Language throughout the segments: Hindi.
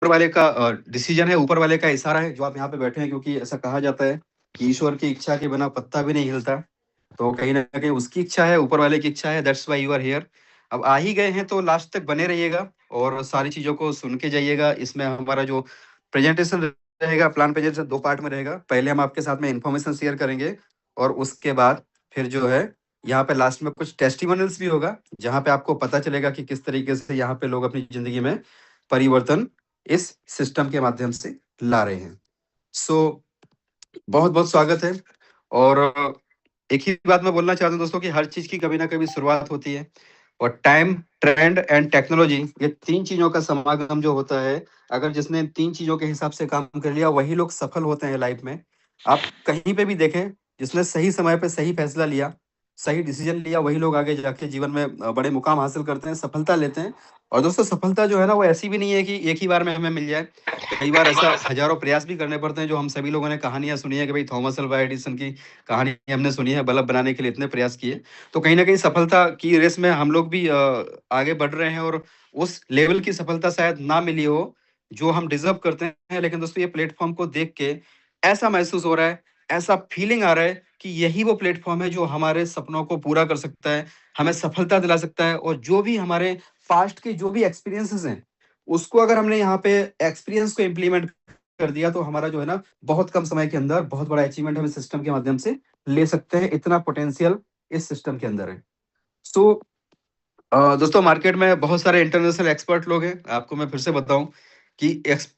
ऊपर वाले का डिसीजन है, ऊपर वाले का इशारा है जो आप यहाँ पे बैठे हैं, क्योंकि ऐसा कहा जाता है कि ईश्वर की इच्छा के बिना पत्ता भी नहीं हिलता। तो कहीं न कहीं उसकी इच्छा है, ऊपर वाले की इच्छा है, that's why you are here. अब आ ही गए हैं तो लास्ट तक बने रहिएगा और सारी चीज़ों को सुन के जाइएगा। इसमें हमारा जो प्रेजेंटेशन रहेगा, प्लान प्रेजेंटेशन 2 पार्ट में रहेगा। पहले हम आपके साथ में इन्फॉर्मेशन शेयर करेंगे और उसके बाद फिर जो है यहाँ पे लास्ट में कुछ टेस्टिमोनियल्स भी होगा, जहाँ पे आपको पता चलेगा कि किस तरीके से यहाँ पे लोग अपनी ज़िंदगी में परिवर्तन इस सिस्टम के माध्यम से ला रहे हैं। सो बहुत-बहुत स्वागत है। और एक ही बात मैं बोलना चाहता हूँ दोस्तों कि हर चीज़ की कभी न कभी शुरुआत होती है और टाइम, ट्रेंड एंड टेक्नोलॉजी, ये 3 चीज़ों का समागम जो होता है, अगर जिसने इन 3 चीज़ों के हिसाब से काम कर लिया, वही लोग सफल होते हैं लाइफ में। आप कहीं पे भी देखें, जिसने सही समय पे सही फैसला लिया, सही डिसीजन लिया, वही लोग आगे जाके जीवन में बड़े मुकाम हासिल करते हैं, सफलता लेते हैं। और दोस्तों सफलता जो है ना, वो ऐसी भी नहीं है कि एक ही बार में हमें मिल जाए। कई बार ऐसा हज़ारों प्रयास भी करने पड़ते हैं, जो हम सभी लोगों ने कहानियाँ सुनी है कि भाई थॉमस अल्वा एडिसन की कहानी हमने सुनी है, बल्ब बनाने के लिए इतने प्रयास किए। तो कहीं न कहीं सफलता की रेस में हम लोग भी आगे बढ़ रहे हैं और उस लेवल की सफलता शायद ना मिली हो, जो हम डिज़र्व करते हैं। लेकिन दोस्तों ये प्लेटफ़ॉर्म को देख के ऐसा महसूस हो रहा है, ऐसा फ़ीलिंग आ रहा है कि यही वो प्लेटफ़ॉर्म है जो हमारे सपनों को पूरा कर सकता है, हमें सफलता दिला सकता है। और जो भी हमारे पास्ट के जो भी एक्सपीरियंसेज़ हैं, उसको अगर हमने यहाँ पे एक्सपीरियंस को इम्प्लीमेंट कर दिया, तो हमारा जो है ना, बहुत कम समय के अंदर बहुत बड़ा अचीवमेंट हम इस सिस्टम के माध्यम से ले सकते हैं। इतना पोटेंशियल इस सिस्टम के अंदर है। सो दोस्तों मार्केट में बहुत सारे इंटरनेशनल एक्सपर्ट लोग हैं। आपको मैं फिर से बताऊं कि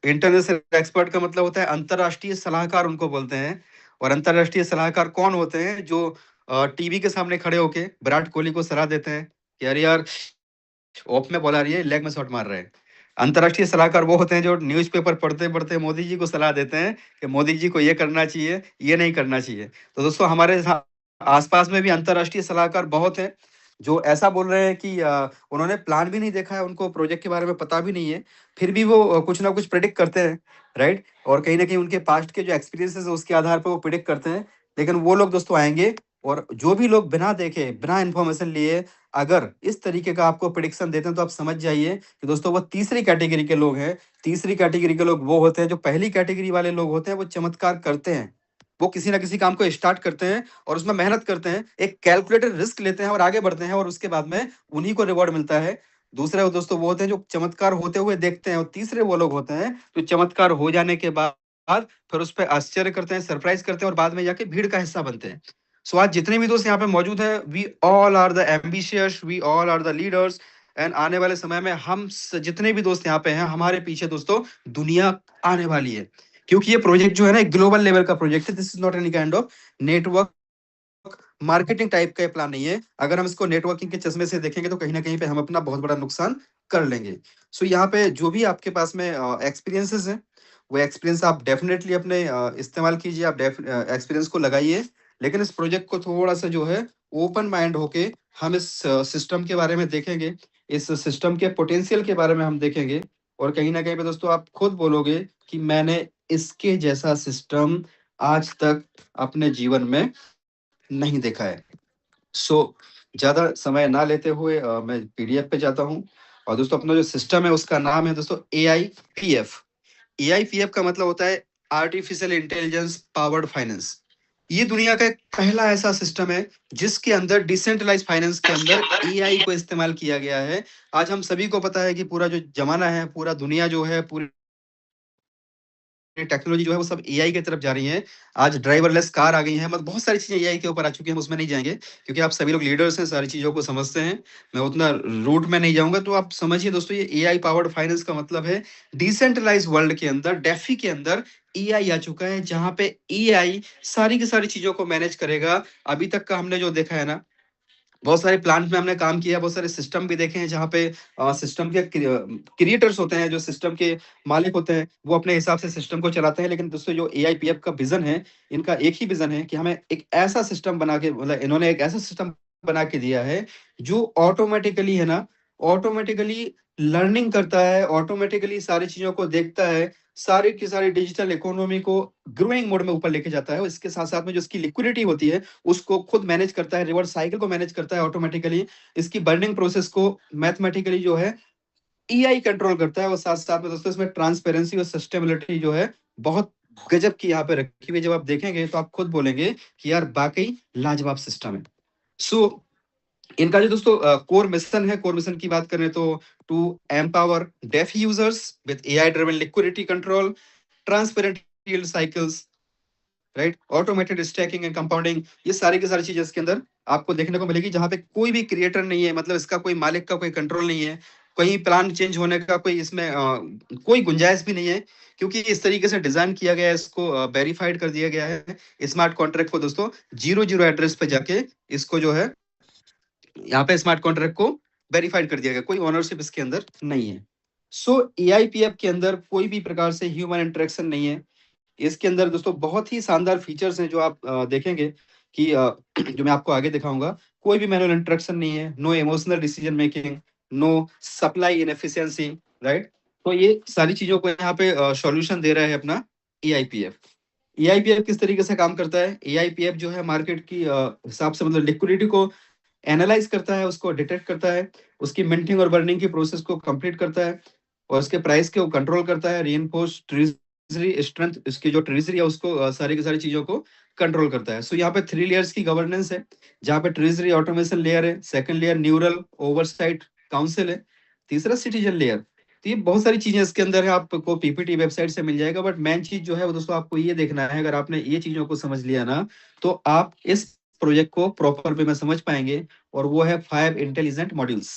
इंटरनेशनल एक्सपर्ट का मतलब होता है अंतर्राष्ट्रीय सलाहकार, उनको बोलते हैं। और अंतर्राष्ट्रीय सलाहकार कौन होते हैं? जो टीवी के सामने खड़े होके विराट कोहली को सलाह देते हैं कि अरे यार, ऑफ में बॉल आ रही है, लेग में शॉट मार रहे हैं। अंतर्राष्ट्रीय सलाहकार वो होते हैं जो न्यूज़पेपर पढ़ते-पढ़ते मोदी जी को सलाह देते हैं कि मोदी जी को ये करना चाहिए, ये नहीं करना चाहिए। तो दोस्तों हमारे आस-पास में भी अंतर्राष्ट्रीय सलाहकार बहुत हैं, जो ऐसा बोल रहे हैं कि उन्होंने प्लान भी नहीं देखा है, उनको प्रोजेक्ट के बारे में पता भी नहीं है, फिर भी वो कुछ ना कुछ प्रेडिक्ट करते हैं, राइट? और कहीं न कहीं उनके पास्ट के जो एक्सपीरियंसेस है, उसके आधार पे वो प्रेडिक्ट करते हैं। लेकिन वो लोग दोस्तों आएँगे और जो भी लोग बिना देखे, बिना इन्फॉर्मेशन लिए अगर इस तरीके का आपको प्रेडिक्शन देते हैं, तो आप समझ जाइए कि दोस्तों वो तीसरी कैटेगरी के लोग हैं। तीसरी कैटेगरी के लोग वो होते हैं, जो पहली कैटेगरी वाले लोग होते हैं, वो चमत्कार करते हैं। वो किसी न किसी काम को स्टार्ट करते हैं और उसमें मेहनत करते हैं, एक कैलकुलेटेड रिस्क लेते हैं और आगे बढ़ते हैं और उसके बाद में उन्हीं को रिवॉर्ड मिलता है। दूसरे वो दोस्तों वो होते हैं जो चमत्कार होते हुए देखते हैं, और तीसरे वो लोग होते हैं जो चमत्कार हो जाने के बाद फिर उस पे आश्चर्य करते हैं, सरप्राइज़ करते हैं और बाद में जाके भीड़ का हिस्सा बनते हैं। सो आज जितने भी दोस्त यहाँ पे मौजूद हैं, we all are the ambitious, we all are the leaders. And आने वाले समय में जितने भी दोस्त यहाँ पे हैं, हमारे पीछे दोस्तों दुनिया आने वाली है, क्योंकि ये प्रोजेक्ट जो है ना, एक ग्लोबल लेवल का प्रोजेक्ट है। This is not any kind of network marketing type का ये प्लान नहीं है। अगर हम इसको नेटवर्किंग के चश्मे से देखेंगे, तो कहीं ना कहीं पे हम अपना बहुत बड़ा नुकसान कर लेंगे। सो यहाँ पे जो भी आपके पास में एक्सपीरियंसेस हैं, वो एक्सपीरियंस आप डेफिनेटली अपने इस्तेमाल कीजिए, आप एक्सपीरियंस को लगाइए। लेकिन इस प्रोजेक्ट को थोड़ा सा जो है ओपन माइंड होके हम इस सिस्टम के बारे में देखेंगे, इस सिस्टम के पोटेंशियल के बारे में हम देखेंगे। और कहीं ना कहीं पे दोस्तों आप खुद बोलोगे कि मैंने इसके जैसा सिस्टम आज तक अपने जीवन में नहीं देखा है। सो ज़्यादा समय ना लेते हुए मैं पीडीएफ पे जाता हूँ। और दोस्तों अपना जो सिस्टम है, उसका नाम है दोस्तों एआईपीएफ। एआईपीएफ का मतलब होता है आर्टिफिशियल इंटेलिजेंस पावर्ड फाइनेंस। ये दुनिया का एक पहला ऐसा सिस्टम है जिसके अंदर डिसेंट्रलाइज फाइनेंस के अंदर एआई को इस्तेमाल किया गया है। आज हम सभी को पता है कि पूरा जो जमाना है, पूरा दुनिया जो है, पूरी टेक्नोलॉजी जो है, वो सब एआई की तरफ जा रही है। आज ड्राइवरलेस कार आ गई हैं, मतलब बहुत सारी चीज़ें एआई के ऊपर आ चुकी हैं, हम उसमें नहीं जाएँगे क्योंकि आप सभी लोग लीडर्स हैं, सारी चीज़ों को समझते हैं। मैं उतना रूट में नहीं जाऊँगा, तो आप समझिए दोस्तों, ये एआई पावर्ड फाइनेंस का मतलब है डिसेंट्रलाइज़्ड वर्ल्ड के अंदर, डेफी के अंदर एआई आ चुका है, जहाँ पे एआई सारी की सारी चीज़ों को मैनेज करेगा। अभी तक का हमने जो देखा है ना, बहुत सारे प्लांट में हमने काम किया, बहुत सारे सिस्टम भी देखे हैं जहाँ पे सिस्टम के क्रिएटर्स होते हैं, जो सिस्टम के मालिक होते हैं, वो अपने हिसाब से सिस्टम को चलाते हैं। लेकिन दोस्तों जो एआईपीएफ का विजन है, इनका एक ही विजन है कि हमें एक ऐसा सिस्टम बना के, मतलब इन्होंने एक ऐसा सिस्टम बना के दिया है जो ऑटोमेटिकली है ना, ऑटोमेटिकली लर्निंग करता है, ऑटोमेटिकली सारी चीजों को देखता है, सारी की सारी डिजिटल इकोनॉमी को ग्रोइंग मोड में ऊपर लेके जाता है। और इसके साथ साथ में जो इसकी लिक्विडिटी होती है, उसको खुद मैनेज करता है, रिवर्स साइकिल को मैनेज करता है ऑटोमेटिकली। इसकी बर्निंग प्रोसेस को मैथमेटिकली जो है एआई कंट्रोल करता है, और साथ साथ में दोस्तों इसमें ट्रांसपेरेंसी और सस्टेनेबिलिटी जो है बहुत गजब की यहाँ पे रखी हुई है। जब आप देखेंगे तो आप खुद बोलेंगे कि यार वाकई लाजवाब सिस्टम है। सो इनका जो दोस्तों कोर मिशन है, कोर मिशन की बात करें तो to empower DeFi users with AI driven liquidity control, transparent yield cycles, right, automated staking and compounding, ये सारी की सारी चीजें इसके अंदर आपको देखने को मिलेगी, जहां पे कोई भी क्रिएटर नहीं है, मतलब इसका कोई मालिक का कोई कंट्रोल नहीं है, कहीं प्लान चेंज होने का कोई इसमें कोई गुंजाइश भी नहीं है, क्योंकि इस तरीके से डिजाइन किया गया है, इसको वेरीफाइड कर दिया गया है। स्मार्ट कॉन्ट्रैक्ट को दोस्तों 0 एड्रेस पे जाके इसको जो है यहाँ पे स्मार्ट कॉन्ट्रैक्ट को वेरीफाइड कर दिया गया, कोई ओनरशिप इसके अंदर नहीं है। सो एआईपीएफ के अंदर कोई भी प्रकार से ह्यूमन इंटरेक्शन नहीं है। इसके अंदर दोस्तों बहुत ही शानदार फीचर्स हैं जो आप देखेंगे कि जो मैं आपको आगे दिखाऊंगा। कोई भी मैनुअल इंटरेक्शन नहीं है, no emotional decision making, no supply inefficiency, right. तो ये सारी चीजों को यहाँ पे सॉल्यूशन दे रहा है अपना एआईपीएफ। एआईपीएफ किस तरीके से काम करता है? एआईपीएफ जो है मार्केट की हिसाब से मतलब लिक्विडिटी को एनालाइज करता है, उसको डिटेक्ट करता है, उसकी मिंटिंग और बर्निंग की प्रोसेस को कंप्लीट करता है, और उसके प्राइस को कंट्रोल करता है, रीइंफोर्स ट्रेजरी स्ट्रेंथ, इसकी जो ट्रेजरी है उसको सारी की सारी चीजों को कंट्रोल करता है। सो यहाँ पे 3 लेयर्स की गवर्नेंस है, जहाँ पे ट्रेजरी ऑटोमेशन लेयर है, second layer neural oversight council है, तीसरा सिटीजन लेयर। तो ये बहुत सारी चीजें इसके अंदर है, आपको पीपीटी वेबसाइट से मिल जाएगा। बट मेन चीज जो है वो दोस्तों आपको ये देखना है, अगर आपने ये चीजों को समझ लिया ना, तो आप इस प्रोजेक्ट को प्रॉपर वे में समझ पाएंगे। और वो है 5 इंटेलिजेंट मॉड्यूल्स।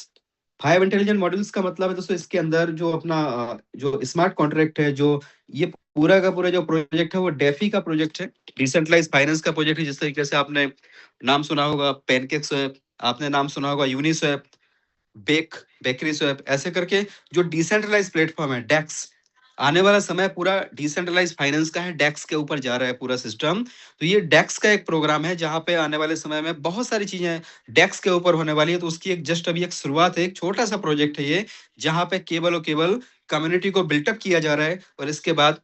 5 इंटेलिजेंट मॉड्यूल्स का मतलब है दोस्तों इसके अंदर जो अपना जो स्मार्ट कॉन्ट्रैक्ट है, जो ये पूरा का पूरा जो प्रोजेक्ट है वो डेफी का प्रोजेक्ट है, डिसेंट्रलाइज फाइनेंस का प्रोजेक्ट है। जिस तरीके से आपने नाम सुना होगा पैनकेक स्वैप, आपने नाम सुना होगा यूनिस्वैप, बेकरी स्वैप, ऐसे करके जो डिसेंट्रलाइज प्लेटफॉर्म है डेक्स। आने वाला समय पूरा डिसेंट्रलाइज फाइनेंस का है, डेक्स के ऊपर जा रहा है पूरा सिस्टम। तो ये डेक्स का एक प्रोग्राम है जहां पे आने वाले समय में बहुत सारी चीजें डेक्स के ऊपर होने वाली है। तो उसकी एक जस्ट अभी एक शुरुआत है, एक छोटा सा प्रोजेक्ट है ये, जहां पे केवल और केवल कम्युनिटी को बिल्टअप किया जा रहा है, और इसके बाद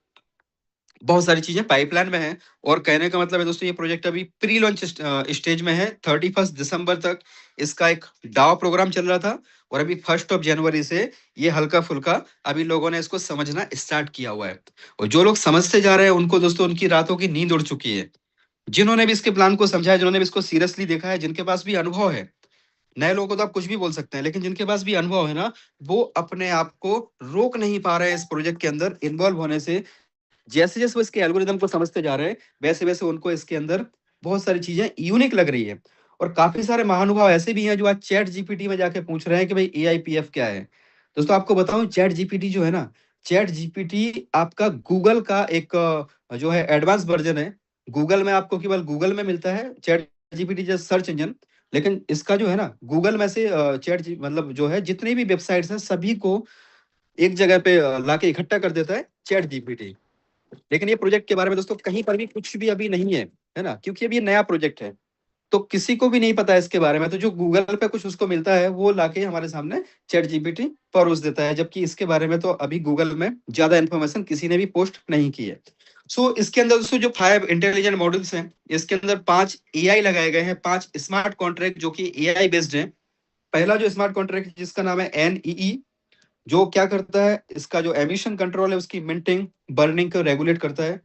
बहुत सारी चीजें पाइपलाइन में है। और कहने का मतलब है दोस्तों ये प्रोजेक्ट अभी प्री लॉन्च स्टेज में है। 31 दिसंबर तक इसका एक डाव प्रोग्राम चल रहा था, और अभी 1 जनवरी से ये हल्का फुल्का अभी लोगों ने इसको समझना स्टार्ट किया हुआ है। और जो लोग समझते जा रहे हैं उनको दोस्तों उनकी रातों की नींद उड़ चुकी है। जिन्होंने भी इसके प्लान को समझा है, जिन्होंने भी इसको सीरियसली देखा है, जिनके पास भी अनुभव है, नए लोगों को तो आप कुछ भी बोल सकते हैं, लेकिन जिनके पास भी अनुभव है ना, वो अपने आप को रोक नहीं पा रहे हैं इस प्रोजेक्ट के अंदर इन्वॉल्व होने से। जैसे जैसे वो इसके एल्गोरिदम को समझते जा रहे हैं, वैसे वैसे उनको इसके अंदर बहुत सारी चीजें यूनिक लग रही है। और काफी सारे महानुभाव ऐसे भी हैं जो आज चैट जीपीटी में जाके पूछ रहे हैं कि भाई एआईपीएफ क्या है। दोस्तों आपको बताऊं, चैट जीपीटी जो है ना, चैट जीपीटी आपका गूगल का एक जो है एडवांस वर्जन है। गूगल में आपको केवल गूगल में मिलता है चैट जीपीटी जैसे सर्च इंजन, लेकिन इसका जो है ना गूगल में से चैट जी मतलब जो है जितनी भी वेबसाइट्स हैं सभी को एक जगह पे लाके इकट्ठा कर देता है चैट जीपीटी। लेकिन ये प्रोजेक्ट के बारे में दोस्तों कहीं पर भी कुछ भी अभी नहीं है ना, क्योंकि अभी ये नया प्रोजेक्ट है, तो किसी को भी नहीं पता है इसके बारे में। तो जो गूगल पे कुछ उसको मिलता है वो लाके हमारे सामने चैट जीपीटी परोस देता है, जबकि इसके बारे में तो अभी गूगल में ज्यादा इन्फॉर्मेशन किसी ने भी पोस्ट नहीं की है। सो इसके अंदर दोस्तों जो 5 इंटेलिजेंट मॉडल्स हैं, इसके अंदर 5 एआई लगाए गए हैं, 5 स्मार्ट कॉन्ट्रैक्ट जो कि एआई बेस्ड है। पहला जो स्मार्ट कॉन्ट्रैक्ट जिसका नाम है एनईई, जो क्या करता है, इसका जो एमिशन कंट्रोल है उसकी मिंटिंग बर्निंग को रेगुलेट करता है।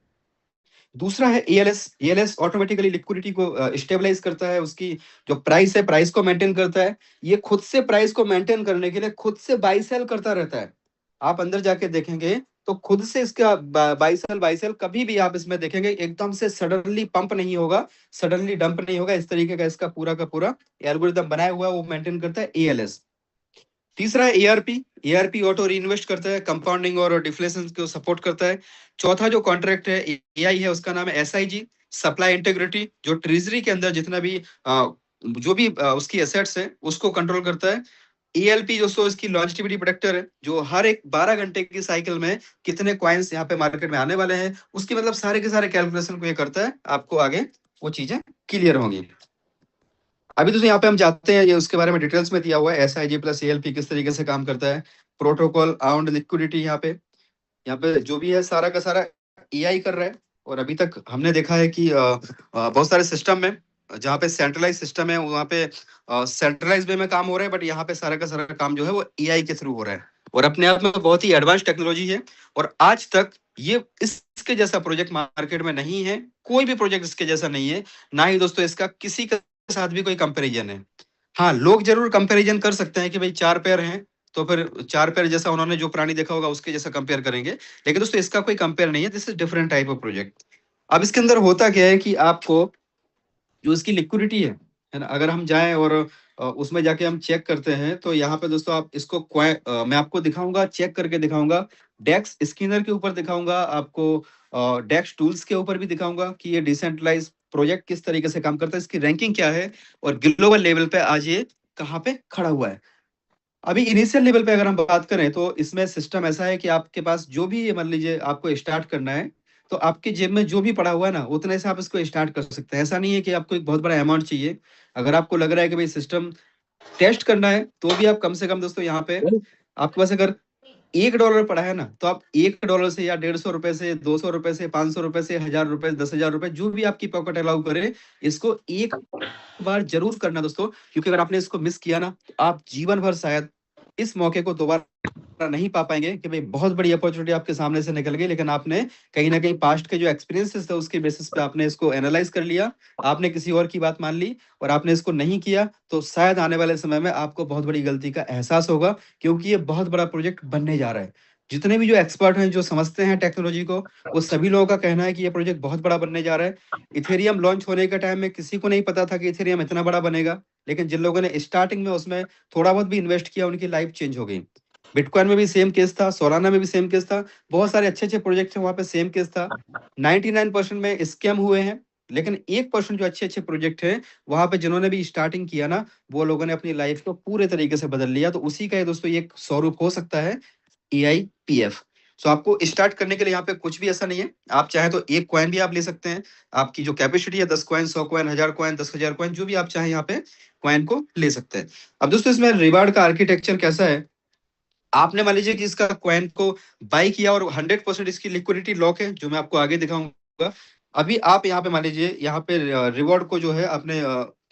दूसरा है एएलएस, एएलएस ऑटोमेटिकली लिक्विडिटी को स्टेबलाइज करता है, उसकी जो प्राइस है प्राइस को मेंटेन करता है। ये खुद से प्राइस को मेंटेन करने के लिए खुद से बाई सेल करता रहता है। आप अंदर जाके देखेंगे तो खुद से इसका बाई सेल कभी भी आप इसमें देखेंगे एकदम से सडनली पंप नहीं होगा, सडनली डंप नहीं होगा। इस तरीके का इसका पूरा का पूरा एल्गोरिथम बनाया हुआ है, वो मेंटेन करता है एएलएस। तीसरा है एआरपी, एआरपी ऑटो रीइन्वेस्ट करता है, कंपाउंडिंग और डिफ्लेशन को सपोर्ट करता है। चौथा जो कॉन्ट्रैक्ट है एआई है, उसका नाम है एसआईजी, सप्लाई इंटीग्रिटी, जो ट्रेजरी के अंदर जितना भी जो भी उसकी एसेट्स है उसको कंट्रोल करता है। ईएलपी जो सो इसकी लॉन्जिटिविटी प्रोटेक्टर है, जो हर एक 12 घंटे की साइकिल में कितने कॉइन्स यहाँ पे मार्केट में आने वाले हैं उसकी मतलब सारे के सारे कैलकुलेशन को ये करता है। आपको आगे वो चीजें क्लियर होंगी। अभी तो यहाँ पे हम जाते हैं, ये उसके बारे में डिटेल्स में दिया हुआ है एसआईजी प्लस एएलपी किस तरीके से काम करता है। प्रोटोकॉल अराउंड लिक्विडिटी, यहाँ पे जो भी है सारा का सारा एआई कर रहा है। और अभी तक हमने देखा है कि बहुत सारे सिस्टम में जहाँ पे सेंट्रलाइज सिस्टम है वहाँ पे सेंट्रलाइज वे में काम हो रहा है, बट यहाँ पे सारा का सारा काम जो है वो एआई के थ्रू हो रहा है। और अपने आप में बहुत ही एडवांस टेक्नोलॉजी है। और आज तक ये इसके जैसा प्रोजेक्ट मार्केट में नहीं है, कोई भी प्रोजेक्ट इसके जैसा नहीं है, ना ही दोस्तों इसका किसी के साथ भी कोई कंपैरिजन है। हाँ, लोग जरूर कंपैरिजन कर सकते हैं कि भाई 4 पैर हैं, तो फिर 4 पैर जैसा उन्होंने जो प्राणी देखा होगा उसके जैसा कंपेयर करेंगे। लेकिन दोस्तों इसका कोई कंपेयर नहीं है, this is different type of project. अब इसके अंदर होता क्या है कि आपको जो इसकी लिक्विडिटी है ना, अगर हम जाएं और उसमें जाके हम चेक करते हैं, तो यहाँ पे दोस्तों आप इसको मैं आपको दिखाऊंगा, चेक करके दिखाऊंगा, डेक्स स्किनर के ऊपर दिखाऊंगा आपको, डेक्स टूल्स के ऊपर भी दिखाऊंगा कि ये डिसेंट्रलाइज प्रोजेक्ट किस तरीके से काम करता है, इसकी रैंकिंग क्या है, और ग्लोबल लेवल पे आज ये कहाँ पे खड़ा हुआ है। अभी इनिशियल लेवल पे अगर हम बात करें तो इसमें सिस्टम ऐसा है कि आपके पास जो भी, मान लीजिए आपको स्टार्ट करना है, तो आपके जेब में जो भी पड़ा हुआ है ना, उतने से आप इसको स्टार्ट कर सकते हैं। ऐसा नहीं है कि आपको एक बहुत बड़ा अमाउंट चाहिए। अगर आपको लग रहा है कि भाई सिस्टम टेस्ट करना है, तो भी आप कम से कम दोस्तों यहाँ पे आपके पास अगर $1 पड़ा है ना, तो आप $1 से या ₹150 से, ₹200 से, ₹500 से, ₹1000, ₹10,000, जो भी आपकी पॉकेट अलाउ करे, इसको एक बार जरूर करना दोस्तों। क्योंकि अगर आपने इसको मिस किया ना, तो आप जीवन भर शायद इस मौके को दोबारा नहीं पा पाएंगे कि भाई बहुत बड़ी अपॉर्चुनिटी आपके सामने से निकल गई, लेकिन आपने कहीं ना कहीं पास्ट के जो एक्सपीरियंसेस थे उसके बेसिस पे आपने इसको एनालाइज कर लिया, आपने किसी और की बात मान ली और आपने इसको नहीं किया, तो शायद आने वाले समय में आपको बहुत बड़ी गलती का एहसास होगा। क्योंकि ये बहुत बड़ा प्रोजेक्ट बनने जा रहा है। जितने भी जो एक्सपर्ट हैं, जो समझते हैं टेक्नोलॉजी को, वो सभी लोगों का कहना है कि ये प्रोजेक्ट बहुत बड़ा बनने जा रहा है। इथेरियम लॉन्च होने के टाइम में किसी को नहीं पता था कि इथेरियम इतना बड़ा बनेगा, लेकिन जिन लोगों ने स्टार्टिंग में उसमें थोड़ा बहुत भी इन्वेस्ट किया, उनकी लाइफ चेंज हो गई। बिटकॉइन में भी सेम केस था, सोलाना में भी सेम केस था, बहुत सारे अच्छे अच्छे प्रोजेक्ट थे वहां पे सेम केस था। 99% में स्कैम हुए हैं, लेकिन 1% जो अच्छे अच्छे प्रोजेक्ट हैं, वहां पे जिन्होंने भी स्टार्टिंग किया ना, वो लोगों ने अपनी लाइफ को पूरे तरीके से बदल लिया। तो उसी का ये दोस्तों ये एक स्वरूप हो सकता है, EIPF। सो आपको स्टार्ट करने के लिए यहाँ पे कुछ भी ऐसा नहीं है, आप चाहे तो एक कॉइन भी आप ले सकते हैं। आपकी जो कैपेसिटी है 10 कॉइन, 100 कॉइन, 1000 कॉइन, 10,000 कॉइन, जो भी आप चाहे यहाँ पे कॉइन को ले सकते हैं। अब दोस्तों इसमें रिवार्ड का आर्किटेक्चर कैसा है, आपने मान लीजिए कि इसका कॉइन को बाई किया और 100% इसकी लिक्विडिटी लॉक है, जो मैं आपको आगे दिखाऊंगा। अभी आप यहाँ पे मान लीजिए, यहाँ पे रिवॉर्ड को जो है आपने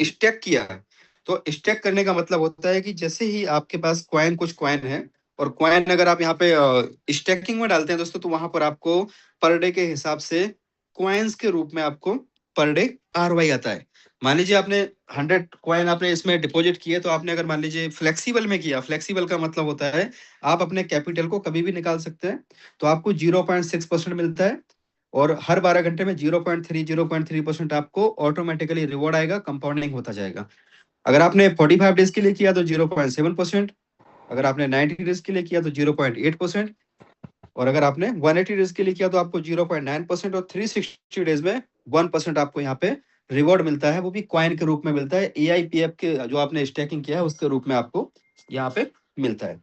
स्टेक किया है। तो स्टेक करने का मतलब होता है कि जैसे ही आपके पास कॉइन, कुछ कॉइन है, और कॉइन अगर आप यहाँ पे स्टेकिंग में डालते हैं दोस्तों, तो वहां पर आपको पर डे के हिसाब से कॉइन्स के रूप में आपको पर डे ROI आता है। मान लीजिए आपने 100 कॉइन आपने इसमें डिपॉजिट किए, तो आपने अगर मान लीजिए फ्लेक्सिबल में किया, फ्लेक्सिबल का मतलब होता है आप अपने कैपिटल को कभी भी निकाल सकते हैं, तो आपको 0.6% मिलता है। और हर 12 घंटे में 0.3% आपको ऑटोमेटिकली रिवॉर्ड आएगा, कंपाउंडिंग होता जाएगा। अगर आपने 45 डेज के लिए किया तो 0.7%, अगर आपने 90 डेज के लिए किया तो 0.8%, और अगर आपने 180 डेज के लिए किया तो आपको 0.9%, और 360 डेज में 1% आपको यहाँ पे रिवॉर्ड मिलता है, वो भी कॉइन के रूप में मिलता है। EIPF के जो आपने स्टेकिंग किया है उसके रूप में आपको यहाँ पे मिलता है।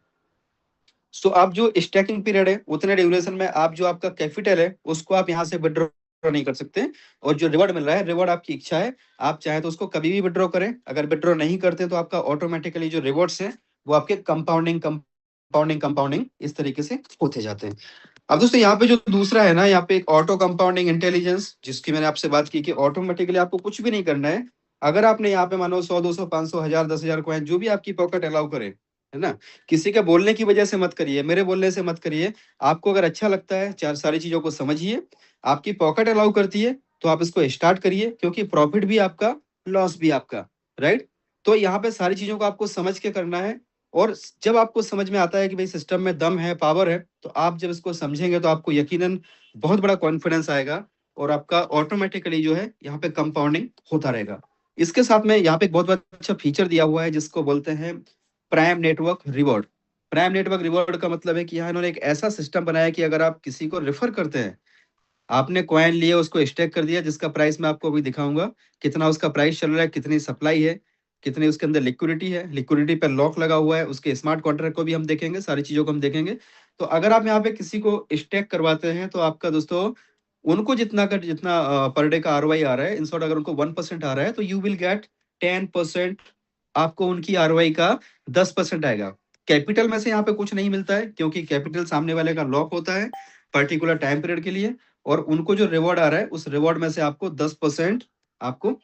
सो आप जो स्टेकिंग पीरियड है, उतने ड्यूरेशन में आप जो आपका कैपिटल है उसको आप यहाँ से विड्रॉ नहीं कर सकते। और जो रिवॉर्ड मिल रहा है, रिवॉर्ड आपकी इच्छा है, आप चाहे तो उसको कभी भी विड्रॉ करें। अगर विड्रॉ नहीं करते तो आपका ऑटोमेटिकली जो रिवॉर्ड्स हैं वो आपके कंपाउंडिंग कंपाउंडिंग कंपाउंडिंग इस तरीके से होते जाते हैं। अब दोस्तों यहाँ पे जो दूसरा है ना, यहाँ पे एक ऑटो कंपाउंडिंग इंटेलिजेंस, जिसकी मैंने आपसे बात की कि ऑटोमेटिकली आपको कुछ भी नहीं करना है। अगर आपने यहाँ पे मानो 100, 200, 500, 1000, 10,000 कॉइन, जो भी आपकी पॉकेट अलाउ करे, है ना, किसी के बोलने की वजह से मत करिए, मेरे बोलने से मत करिए। आपको अगर अच्छा लगता है, चार सारी चीजों को समझिए, आपकी पॉकेट अलाउ करती है, तो आप इसको स्टार्ट करिए, क्योंकि प्रॉफिट भी आपका, लॉस भी आपका, राइट। तो यहाँ पे सारी चीजों को आपको समझ के करना है। और जब आपको समझ में आता है कि भाई सिस्टम में दम है, पावर है, तो आप जब इसको समझेंगे तो आपको यकीनन बहुत बड़ा कॉन्फिडेंस आएगा, और आपका ऑटोमेटिकली जो है यहाँ पे कंपाउंडिंग होता रहेगा। इसके साथ में यहाँ पे एक बहुत अच्छा फीचर दिया हुआ है जिसको बोलते हैं prime network reward. Prime network reward का मतलब है कि यहाँ इन्होंने एक ऐसा सिस्टम बनाया कि अगर आप किसी को रेफर करते हैं, आपने कॉइन लिए, उसको स्टेक कर दिया, जिसका प्राइस मैं आपको अभी दिखाऊंगा, कितना उसका प्राइस चल रहा है, कितनी सप्लाई है, कितनी उसके अंदर लिक्विडिटी है, लिक्विडिटी पर लॉक लगा हुआ है, उसके स्मार्ट कॉन्ट्रैक्ट को भी हम देखेंगे, सारी चीजों को हम देखेंगे। तो अगर आप यहाँ पे किसी को स्टेक करवाते हैं, तो आपका दोस्तों उनको जितना पर डे का ROI आ रहा है, इन शॉर्ट अगर उनको 1% आ रहा है, तो यू विल गेट 10%, आपको उनकी ROI का 10% आएगा। कैपिटल में से यहाँ पे कुछ नहीं मिलता है, क्योंकि कैपिटल सामने वाले का लॉक होता है पर्टिकुलर टाइम पीरियड के लिए। और उनको जो रिवॉर्ड आ रहा है, उस रिवॉर्ड में से आपको 10% आपको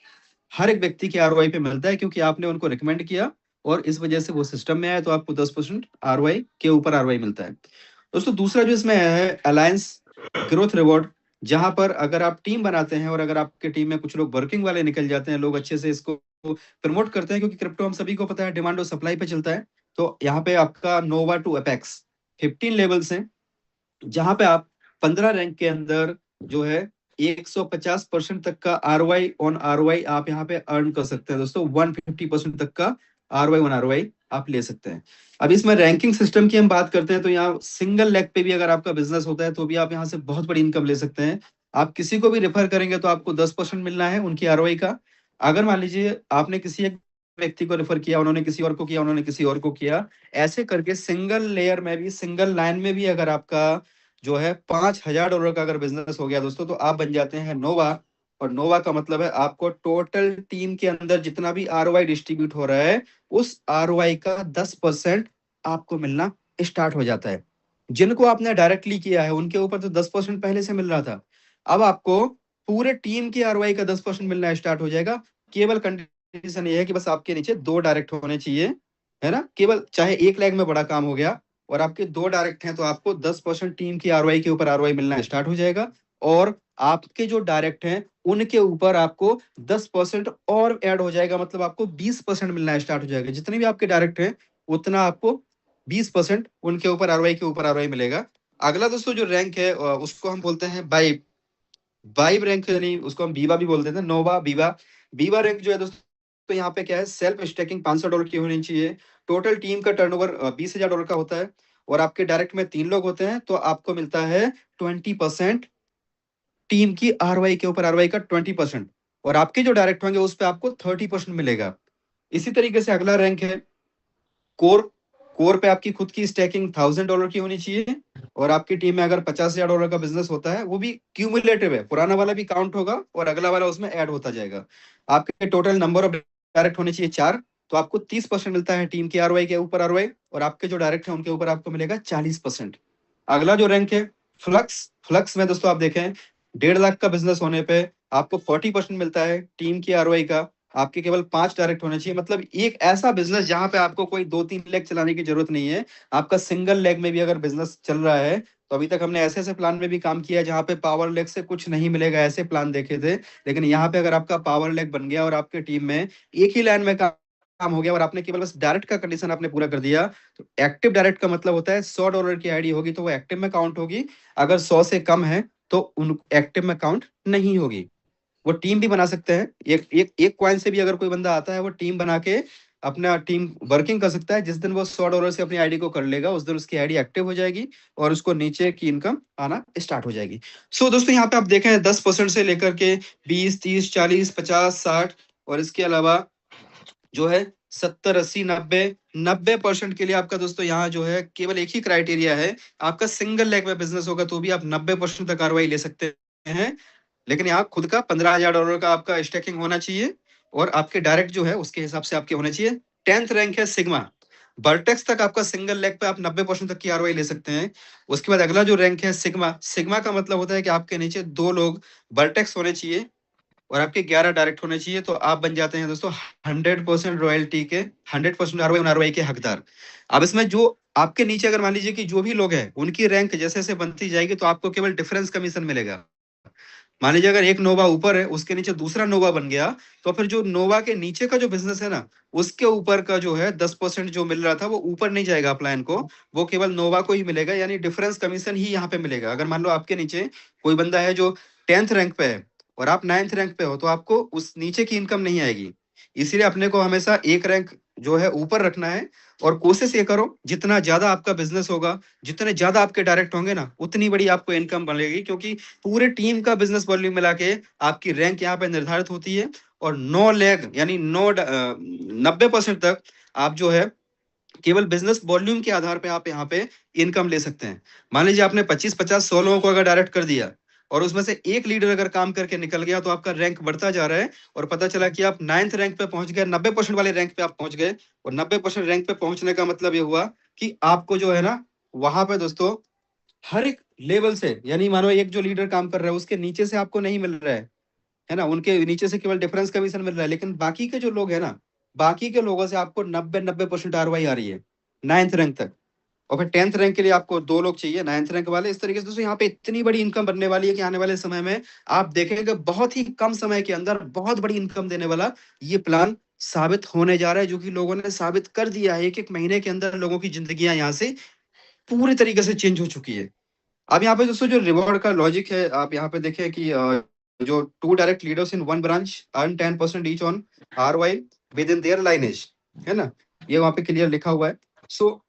हर एक व्यक्ति के ROI पे मिलता है, क्योंकि आपने उनको रिकमेंड किया, और इस वजह से वो सिस्टम में आया, तो आपको 10% आरओआई के ऊपर आरओआई मिलता है। दोस्तों दूसरा जो इसमें है अलायंस ग्रोथ रिवॉर्ड, जहां पर अगर आप टीम बनाते हैं और अगर आपके टीम में कुछ लोग वर्किंग वाले निकल जाते हैं, लोग अच्छे से इसको प्रमोट करते हैं, क्योंकि क्रिप्टो हम सभी को पता है डिमांड और सप्लाई पे चलता है। तो यहाँ पे आपका नोवा टू अपेक्स 15 लेवल्स हैं, जहां पे आप 15 रैंक के अंदर जो है 150% तक का आरओआई ऑन आरओआई आप यहाँ पे अर्न कर सकते हैं दोस्तों। 150% तक का आरओआई ऑन आरओआई आप ले सकते हैं। अब इसमें रैंकिंग सिस्टम की हम बात करते हैं, तो यहाँ सिंगल लेग पे भी अगर आपका बिजनेस होता है तो भी आप यहाँ से बहुत बड़ी इनकम ले सकते हैं। आप किसी को भी रेफर करेंगे तो आपको 10% मिलना है उनकी आरओआई का। अगर मान लीजिए आपने किसी एक व्यक्ति को रेफर किया, उन्होंने किसी और को किया, उन्होंने किसी और को किया, ऐसे करके सिंगल लेयर में भी, सिंगल लाइन में भी अगर आपका जो है $5,000 का अगर बिजनेस हो गया दोस्तों, तो आप बन जाते हैं नोवा। और नोवा का मतलब है आपको टोटल टीम के अंदर जितना भी आरओआई डिस्ट्रीब्यूट हो रहा है, उस आरओआई का 10% आपको मिलना स्टार्ट हो जाता है। जिनको आपने डायरेक्टली किया है उनके ऊपर तो 10% पहले से मिल रहा था, अब आपको पूरे टीम की आरओआई का 10% मिलना स्टार्ट हो जाएगा। केवल कंडीशन ये है कि बस आपके नीचे 2 डायरेक्ट होने चाहिए, है ना। केवल चाहे एक लेग में बड़ा काम हो गया और आपके 2 डायरेक्ट हैं, तो आपको 10% टीम की आरओआई के ऊपर आरओआई मिलना स्टार्ट हो जाएगा। और आपके जो डायरेक्ट हैं उनके ऊपर आपको 10% और ऐड हो जाएगा, मतलब आपको 20% मिलना स्टार्ट हो जाएगा। जितने भी आपके डायरेक्ट हैं उतना आपको 20% उनके ऊपर आरओआई के ऊपर आरओआई मिलेगा। अगला दोस्तों जो रैंक है उसको हम बोलते हैं बाइब। बाइब रैंक, यानी उसको हम बीवा भी बोलते थे, नोवा बीवा। बीवा रैंक जो है दोस्तों, तो यहाँ पे क्या है, सेल्फ स्टेकिंग $500 की होनी चाहिए। टोटल टीम का टर्नओवर $20,000 का होता है, और आपके डायरेक्ट में 3 लोग होते हैं, तो आपको मिलता है 20% टीम की आरवाई के ऊपर आरवाई का 20%, और आपके जो डायरेक्ट होंगे उस पर आपको 30% मिलेगा। इसी तरीके से अगला रैंक है कोर। कोर पे आपकी खुद की स्टैकिंग $1,000 की होनी चाहिए, और आपकी टीम में अगर $50,000 का बिजनेस होता है, वो भी क्यूमुलेटिव है, पुराना वाला भी काउंट होगा और अगला वाला उसमें ऐड होता जाएगा। आपके टोटल नंबर ऑफ डायरेक्ट होने चाहिए 4, तो आपको 30% मिलता है टीम की आरवाई के ऊपर आरवाई, और आपके जो डायरेक्ट है उनके ऊपर आपको मिलेगा 40%। अगला जो रैंक है फ्लक्स। फ्लक्स में दोस्तों आप देखें 1.5 लाख का बिजनेस होने पे आपको 40% मिलता है टीम की आरओआई का। आपके केवल 5 डायरेक्ट होने चाहिए, मतलब एक ऐसा बिजनेस जहां पे आपको कोई 2-3 लेग चलाने की जरूरत नहीं है। आपका सिंगल लेग में भी अगर बिजनेस चल रहा है, तो अभी तक हमने ऐसे ऐसे प्लान में भी काम किया है जहां पे पावर लेग से कुछ नहीं मिलेगा, ऐसे प्लान देखे थे। लेकिन यहाँ पे अगर आपका पावर लेग बन गया और आपके टीम में एक ही लाइन में काम हो गया और आपने केवल बस डायरेक्ट का कंडीशन आपने पूरा कर दिया, तो एक्टिव डायरेक्ट का मतलब होता है $100 की आईडी होगी तो वो एक्टिव में काउंट होगी। अगर 100 से कम है तो उन एक्टिव में काउंट नहीं होगी। वो टीम भी बना सकते हैं, एक कॉइन से भी अगर कोई बंदा आता है वो टीम बना के अपना टीम वर्किंग कर सकता है। जिस दिन वो $100 से अपनी आईडी को कर लेगा, उस दिन उसकी आईडी एक्टिव हो जाएगी और उसको नीचे की इनकम आना स्टार्ट हो जाएगी। सो दोस्तों यहाँ पे आप देखें 10% से लेकर के 20, 30, 40, 50, 60, और इसके अलावा जो है 70, 80, 90% के लिए आपका दोस्तों यहाँ जो है केवल एक ही क्राइटेरिया है, आपका सिंगल लेग में बिजनेस होगा तो भी आप 90% तक आरओआई ले सकते हैं। लेकिन यहाँ खुद का $15,000 का आपका स्टेकिंग होना चाहिए, और आपके डायरेक्ट जो है उसके हिसाब से आपके होने चाहिए। 10th रैंक है सिग्मा। वर्टेक्स तक आपका सिंगल लेग पे आप 90% तक की आरओआई ले सकते हैं। उसके बाद अगला जो रैंक है सिग्मा। सिग्मा का मतलब होता है कि आपके नीचे 2 लोग वर्टेक्स होने चाहिए और आपके 11 डायरेक्ट होने चाहिए, तो आप बन जाते हैं दोस्तों 100% रॉयल्टी के, 100% आरओआई के हकदार। अब इसमें जो आपके नीचे अगर मान लीजिए कि जो भी लोग हैं उनकी रैंक जैसे जैसे बनती जाएगी, तो आपको केवल डिफरेंस कमीशन मिलेगा। मान लीजिए अगर एक नोवा ऊपर है, उसके नीचे दूसरा नोवा बन गया, तो फिर जो नोवा के नीचे का जो बिजनेस है ना, उसके ऊपर का जो है 10% जो मिल रहा था वो ऊपर नहीं जाएगा अपलाइन को, वो केवल नोवा को ही मिलेगा, यानी डिफरेंस कमीशन ही यहाँ पे मिलेगा। अगर मान लो आपके नीचे कोई बंदा है जो 10th रैंक पे है और आप 9th रैंक पे हो, तो आपको उस नीचे की इनकम नहीं आएगी। इसीलिए अपने को हमेशा एक रैंक जो है ऊपर रखना है, और कोशिश ये करो जितना ज्यादा आपका बिजनेस होगा, जितने ज्यादा आपके डायरेक्ट होंगे ना, उतनी बड़ी आपको इनकम बनेगी, क्योंकि पूरे टीम का बिजनेस वॉल्यूम मिला के आपकी रैंक यहाँ पे निर्धारित होती है। और 9 लेग यानी 90% तक आप जो है केवल बिजनेस वॉल्यूम के आधार पे आप यहाँ पे इनकम ले सकते हैं। मान लीजिए आपने 25, 50, 100 लोगों को अगर डायरेक्ट कर दिया, और उसमें से एक लीडर अगर काम करके निकल गया, तो आपका रैंक बढ़ता जा रहा है, और पता चला कि आप 9th रैंक पे पहुंच गए, 90% वाले रैंक पे आप पहुंच गए। और 90% रैंक पे पहुंचने का मतलब ये हुआ कि आपको जो है ना, वहां पे दोस्तों हर एक लेवल से, यानी मानो एक जो लीडर काम कर रहा है उसके नीचे से आपको नहीं मिल रहा है ना, उनके नीचे से केवल डिफरेंस कमीशन मिल रहा है, लेकिन बाकी के जो लोग हैं ना, बाकी के लोगों से आपको 90% ROI आ रही है 9th रैंक तक। और फिर 10th रैंक के लिए आपको 2 लोग चाहिए 9th रैंक वाले। इस तरीके से दोस्तों यहाँ पे इतनी बड़ी इनकम बनने वाली है कि आने वाले समय में आप देखेंगे बहुत ही कम समय के अंदर बहुत बड़ी इनकम देने वाला ये प्लान साबित होने जा रहा है, जो कि लोगों ने साबित कर दिया है। एक महीने के अंदर लोगों की जिंदगियां यहाँ से पूरी तरीके से चेंज हो चुकी है। अब यहाँ पे दोस्तों जो रिवॉर्ड का लॉजिक है, आप यहाँ पे देखें कि जो 2 direct leaders in 1 branch earn 10% each on ROI with in their lineage, है ना, ये वहाँ पे क्लियर लिखा हुआ है। सो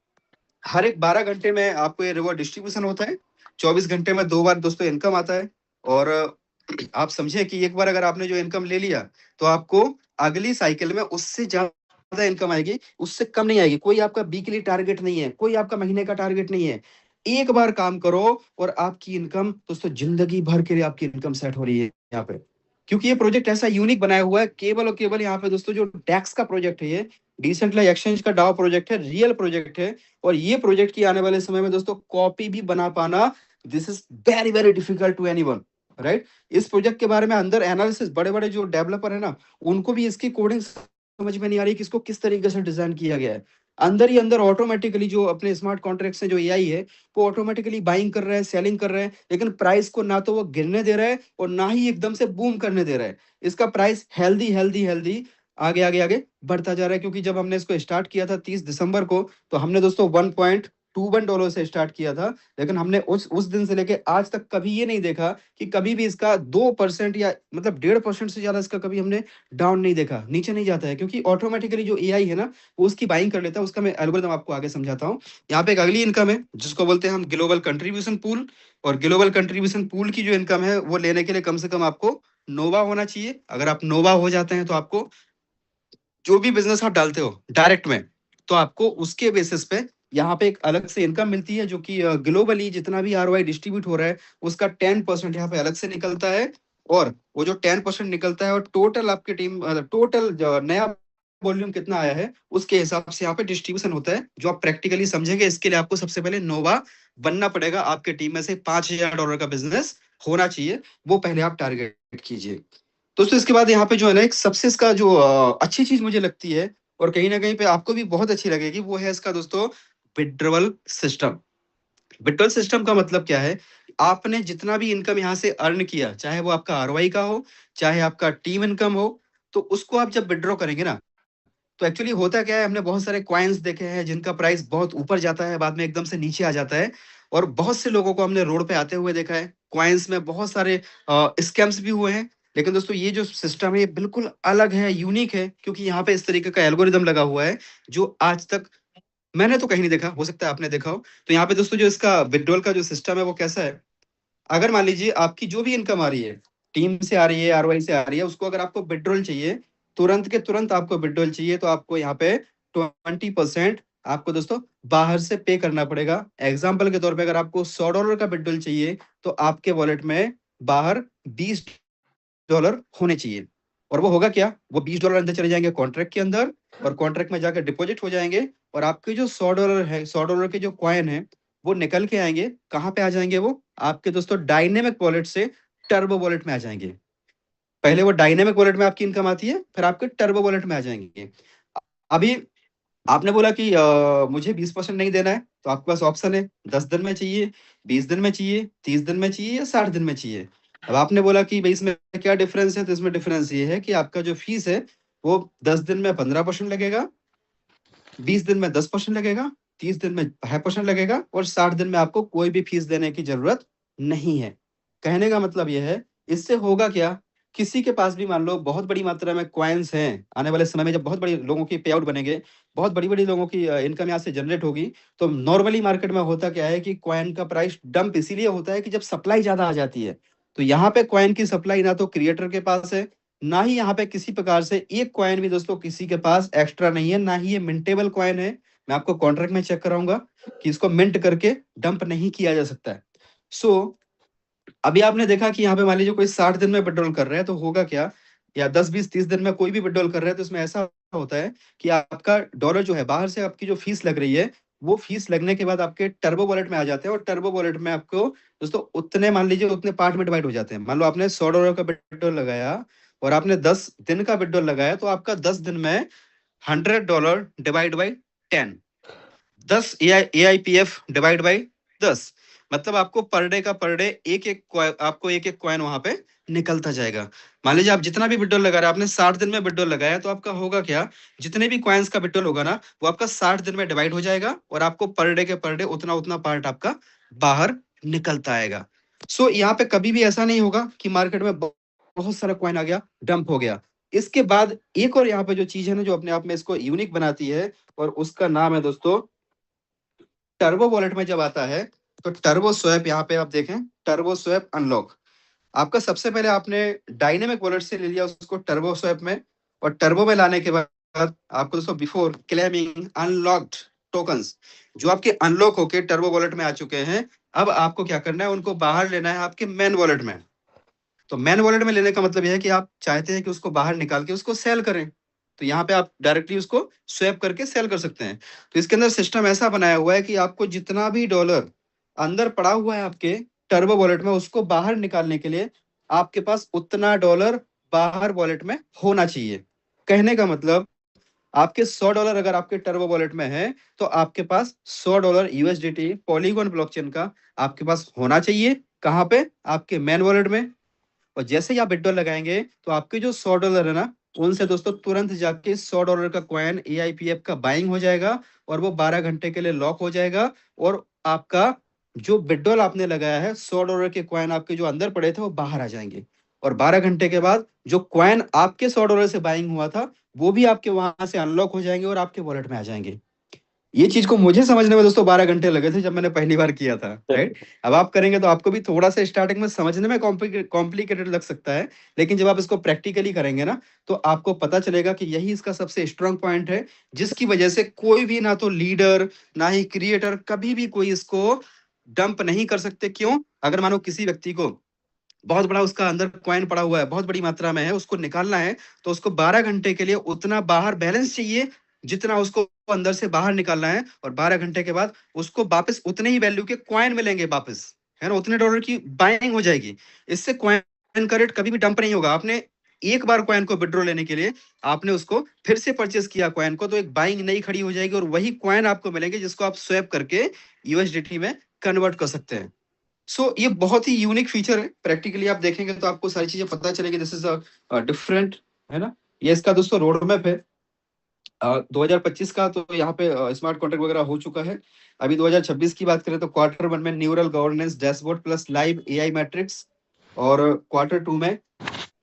हर एक 12 घंटे में आपको ये रिवॉर्ड डिस्ट्रीब्यूशन होता है, 24 घंटे में 2 बार दोस्तों इनकम आता है। और आप समझे कि एक बार अगर आपने जो इनकम ले लिया तो आपको अगली साइकिल में उससे ज्यादा इनकम आएगी, उससे कम नहीं आएगी। कोई आपका वीकली टारगेट नहीं है, कोई आपका महीने का टारगेट नहीं है। एक बार काम करो और आपकी इनकम दोस्तों जिंदगी भर के लिए आपकी इनकम सेट हो रही है यहाँ पे। क्योंकि ये प्रोजेक्ट ऐसा यूनिक बनाया हुआ है, केवल और केवल यहाँ पे दोस्तों जो डेक्स का प्रोजेक्ट है, ये डिसेंट्रलाइज एक्सचेंज का डाओ प्रोजेक्ट है, रियल प्रोजेक्ट है। और ये प्रोजेक्ट की आने वाले समय में दोस्तों कॉपी भी बना पाना, this is very very difficult to anyone, right. इस प्रोजेक्ट के बारे में अंदर एनालिसिस, बड़े बड़े जो डेवलपर है ना, उनको भी इसकी कोडिंग समझ में नहीं आ रही कि इसको किस तरीके से डिजाइन किया गया है। अंदर ही अंदर ऑटोमेटिकली जो अपने स्मार्ट कॉन्ट्रैक्ट से जो एआई है वो ऑटोमेटिकली बाइंग कर रहा है, सेलिंग कर रहा है, लेकिन प्राइस को ना तो वो गिरने दे रहा है और ना ही एकदम से बूम करने दे रहा है। इसका प्राइस हेल्दी हेल्दी हेल्दी आगे आगे आगे बढ़ता जा रहा है। क्योंकि जब हमने इसको स्टार्ट किया था 30 दिसंबर को, तो हमने दोस्तों $1.21 से स्टार्ट किया था, लेकिन हमने उस दिन से लेके आज तक कभी ये नहीं देखा कि कभी भी इसका 2% या मतलब 1.5% से ज्यादा इसका कभी हमने डाउन नहीं देखा, नीचे नहीं जाता है। क्योंकि ऑटोमेटिकली जो एआई है ना वो उसकी बाइंग कर लेता है। उसका मैं एल्गोरिथम आपको आगे समझाता हूँ। यहाँ पे एक अगली इनकम है जिसको बोलते हैं हम ग्लोबल कंट्रीब्यूशन पूल। और ग्लोबल कंट्रीब्यूशन पूल की जो इनकम है वो लेने के लिए कम से कम आपको नोवा होना चाहिए। अगर आप नोवा हो जाते हैं तो आपको जो भी बिजनेस आप डालते हो डायरेक्ट में, तो आपको उसके बेसिस पे यहाँ पे एक अलग से इनकम मिलती है, जो कि ग्लोबली जितना भी ROI डिस्ट्रीब्यूट हो रहा है उसका 10% यहाँ पे अलग से निकलता है। और वो जो 10% निकलता है और टोटल आपकी टीम टोटल नया वॉल्यूम कितना आया है उसके हिसाब से यहाँ पे डिस्ट्रीब्यूशन होता है, जो आप प्रैक्टिकली समझेंगे। इसके लिए आपको सबसे पहले नोवा बनना पड़ेगा। आपके टीम में से $5,000 का बिजनेस होना चाहिए, वो पहले आप टारगेट कीजिए दोस्तों। इसके बाद यहाँ पे जो है ना एक सबसे इसका जो अच्छी चीज मुझे लगती है और कहीं ना कहीं पे आपको भी बहुत अच्छी लगेगी, वो है इसका दोस्तों विड्रॉवल सिस्टम। विड्रॉवल सिस्टम का मतलब क्या है? आपने जितना भी इनकम यहाँ से अर्न किया, चाहे वो आपका ROI का हो, चाहे आपका टीम इनकम हो, तो उसको आप जब विड्रॉ करेंगे ना, तो एक्चुअली होता क्या है, हमने बहुत सारे कॉइन्स देखे हैं जिनका प्राइस बहुत ऊपर जाता है, बाद में एकदम से नीचे आ जाता है। और बहुत से लोगों को हमने रोड पे आते हुए देखा है, कॉइन्स में बहुत सारे स्कैम्स भी हुए हैं। लेकिन दोस्तों ये जो सिस्टम है ये बिल्कुल अलग है, यूनिक है, क्योंकि यहाँ पे इस तरीके का एल्गोरिदम लगा हुआ है जो आज तक मैंने तो कहीं नहीं देखा, हो सकता है आपने देखा हो। तो यहाँ पे दोस्तों जो इसका विड्रॉल का जो सिस्टम है वो कैसा है, अगर मान लीजिए आपकी जो भी इनकम आ रही है, टीम से आ रही है, ROI से आ रही है, उसको अगर आपको विड्रॉल चाहिए, तुरंत के तुरंत आपको विड्रॉल चाहिए, तो आपको यहाँ पे 20% आपको दोस्तों बाहर से पे करना पड़ेगा। एग्जाम्पल के तौर पे अगर आपको $100 का विड्रॉल चाहिए, तो आपके वॉलेट में बाहर $20 होने चाहिए। और वो होगा क्या, वो $20 अंदर चले जाएंगे कॉन्ट्रैक्ट के अंदर, और कॉन्ट्रैक्ट में जाकर डिपॉजिट हो जाएंगे। और आपके जो $100 है, $100 के जो कॉइन है वो निकल के आएंगे, कहाँ पे आ जाएंगे, वो आपके दोस्तों डायनेमिक वॉलेट से टर्बो वॉलेट में आ जाएंगे। पहले वो डायनेमिक वॉलेट में आपकी इनकम आती है, फिर आपके टर्बो वॉलेट में आ जाएंगे। अभी आपने बोला कि मुझे 20% नहीं देना है, तो आपके पास ऑप्शन है 10 दिन में चाहिए, 20 दिन में चाहिए, 30 दिन में चाहिए या 60 दिन में चाहिए। अब आपने बोला कि भाई इसमें क्या डिफरेंस है, तो इसमें डिफरेंस ये है कि आपका जो फीस है वो 10 दिन में 15% लगेगा, 20 दिन में 10% लगेगा, 30 दिन में 5% लगेगा, और 60 दिन में आपको कोई भी फीस देने की जरूरत नहीं है। कहने का मतलब यह है, इससे होगा क्या, किसी के पास भी मान लो बहुत बड़ी मात्रा में कॉइन्स हैं, आने वाले समय में जब बहुत बड़ी लोगों की पे आउट बनेंगे, बहुत बड़ी बड़ी लोगों की इनकम यहाँ से जनरेट होगी, तो नॉर्मली मार्केट में होता क्या है कि कॉइन का प्राइस डंप इसीलिए होता है कि जब सप्लाई ज्यादा आ जाती है। तो यहाँ पे कॉइन की सप्लाई ना तो क्रिएटर के पास है, ना ही यहाँ पे किसी प्रकार से एक कॉइन भी दोस्तों किसी के पास एक्स्ट्रा नहीं है, ना ही ये मिंटेबल कॉइन है। मैं आपको कॉन्ट्रैक्ट में चेक कराऊंगा कि इसको मिंट करके डंप नहीं किया जा सकता है। सो अभी आपने देखा कि यहाँ पे मान लीजिए कोई 60 दिन में विड्रॉल कर रहा है, तो होगा क्या, या 10 20 30 दिन में कोई भी विड्रॉल कर रहा है, तो इसमें ऐसा होता है कि आपका डॉलर जो है बाहर से आपकी जो फीस लग रही है, वो फीस लगने के बाद आपके टर्बो वॉलेट में आ जाते हैं। और टर्बो वॉलेट में आपको दोस्तों उतने मान लीजिए उतने पार्ट में डिवाइड हो जाते हैं। मान लो आपने $100 का विड्रॉल लगाया और आपने 10 दिन का विड्रॉल लगाया, तो आपका 10 दिन में $100 divide by 10, 10 AIPF divide by 10, मतलब आपको पर डे का पर डे आपको एक एक कॉइन वहां पे निकलता जाएगा। मान लीजिए आप जितना भी विड्रॉल लगा रहे हैं, आपने 60 दिन में विड्रॉल लगाया, तो आपका होगा क्या, जितने भी कॉइन्स का विड्रॉल होगा ना, वो आपका 60 दिन में डिवाइड हो जाएगा और आपको पर डे के पर डे उतना उतना पार्ट आपका बाहर निकलता आएगा। सो यहाँ पे कभी भी ऐसा नहीं होगा कि मार्केट में बहुत सारा कॉइन आ गया, डंप हो गया। इसके बाद एक और यहाँ पे जो चीज है ना, जो अपने आप में इसको यूनिक बनाती है, और उसका नाम है दोस्तों टर्बो वॉलेट में जब आता है, तो टर्बो स्वैप, यहाँ पे आप देखें टर्बो स्वैप अनलॉक। आपका सबसे पहले आपने डायनेमिक वॉलेट से ले लिया उसको टर्बो स्वैप में, और टर्बो में लाने के बाद आपको दोस्तों बिफोर क्लेमिंग अनलॉक्ड टोकन्स, जो आपके अनलॉक होके टर्बो वॉलेट में आ चुके हैं, अब आपको क्या करना है, उनको बाहर लेना है आपके मेन वॉलेट में। तो मेन वॉलेट में लेने का मतलब यह है कि आप चाहते हैं कि उसको बाहर निकाल के उसको सेल करें, तो यहाँ पे आप डायरेक्टली उसको स्वैप करके सेल कर सकते हैं। तो इसके अंदर सिस्टम ऐसा बनाया हुआ है कि आपको जितना भी डॉलर अंदर पड़ा हुआ है आपके टर्बो वॉलेट में, उसको बाहर निकालने के लिए आपके पास उतना डॉलर बाहर वॉलेट में होना चाहिए। कहने का मतलब, आपके $100 अगर आपके टर्बो वॉलेट में है, तो आपके पास $100 USDT पॉलीगॉन ब्लॉकचेन का आपके पास होना चाहिए। कहाँ पे? आपके मेन वॉलेट में। और जैसे ही आप बिटडॉल लगाएंगे, तो आपके जो $100 है ना, उनसे दोस्तों तुरंत जाके $100 का कॉइन AIPF का बाइंग हो जाएगा, और वो 12 घंटे के लिए लॉक हो जाएगा, और आपका जो बिटडॉल आपने लगाया है, $100 के कॉइन आपके जो अंदर पड़े थे वो बाहर आ जाएंगे, और 12 घंटे के बाद जो कॉइन आपके $100 से बाइंग हुआ था, वो भी आपके वहां से अनलॉक हो जाएंगे और आपके वॉलेट में आ जाएंगे। ये चीज को मुझे समझने में दोस्तों 12 घंटे लगे थे जब मैंने पहली बार किया था, राइट। अब आप करेंगे तो आपको भी थोड़ा सा स्टार्टिंग में समझने में कॉम्प्लिकेटेड लग सकता है, लेकिन जब आप इसको प्रैक्टिकली करेंगे ना, तो आपको पता चलेगा कि यही इसका सबसे स्ट्रांग पॉइंट है, जिसकी वजह से कोई भी, ना तो लीडर ना ही क्रिएटर, कभी भी कोई इसको डंप नहीं कर सकते। क्यों? अगर मानो किसी व्यक्ति को बहुत बड़ा उसका अंदर कॉइन पड़ा हुआ है, बहुत बड़ी मात्रा में है, उसको निकालना है, तो उसको 12 घंटे के लिए उतना बाहर बैलेंस चाहिए जितना उसको अंदर से बाहर निकालना है, और 12 घंटे के बाद उसको वापस उतने ही वैल्यू के कॉइन मिलेंगे वापस, है ना, उतने डॉलर की बाइंग हो जाएगी। इससे कॉइन का रेट कभी भी डंप नहीं होगा। आपने एक बार कॉइन को विड्रॉ लेने के लिए आपने उसको फिर से परचेस किया कॉइन को, तो एक बाइंग नई खड़ी हो जाएगी, और वही कॉइन आपको मिलेंगे जिसको आप स्वैप करके USDT में कन्वर्ट कर सकते हैं। ये बहुत ही यूनिक फीचर है। प्रैक्टिकली आप देखेंगे तो आपको सारी चीजें पता चलेगी, दिस इज अ डिफरेंट, है ना। ये इसका दोस्तों रोड मैप है 2025 का, तो यहाँ पे स्मार्ट कॉन्ट्रैक्ट वगैरह हो चुका है। अभी 2026 की बात करें तो Q1 में neural governance dashboard plus live AI metrics, और Q2 में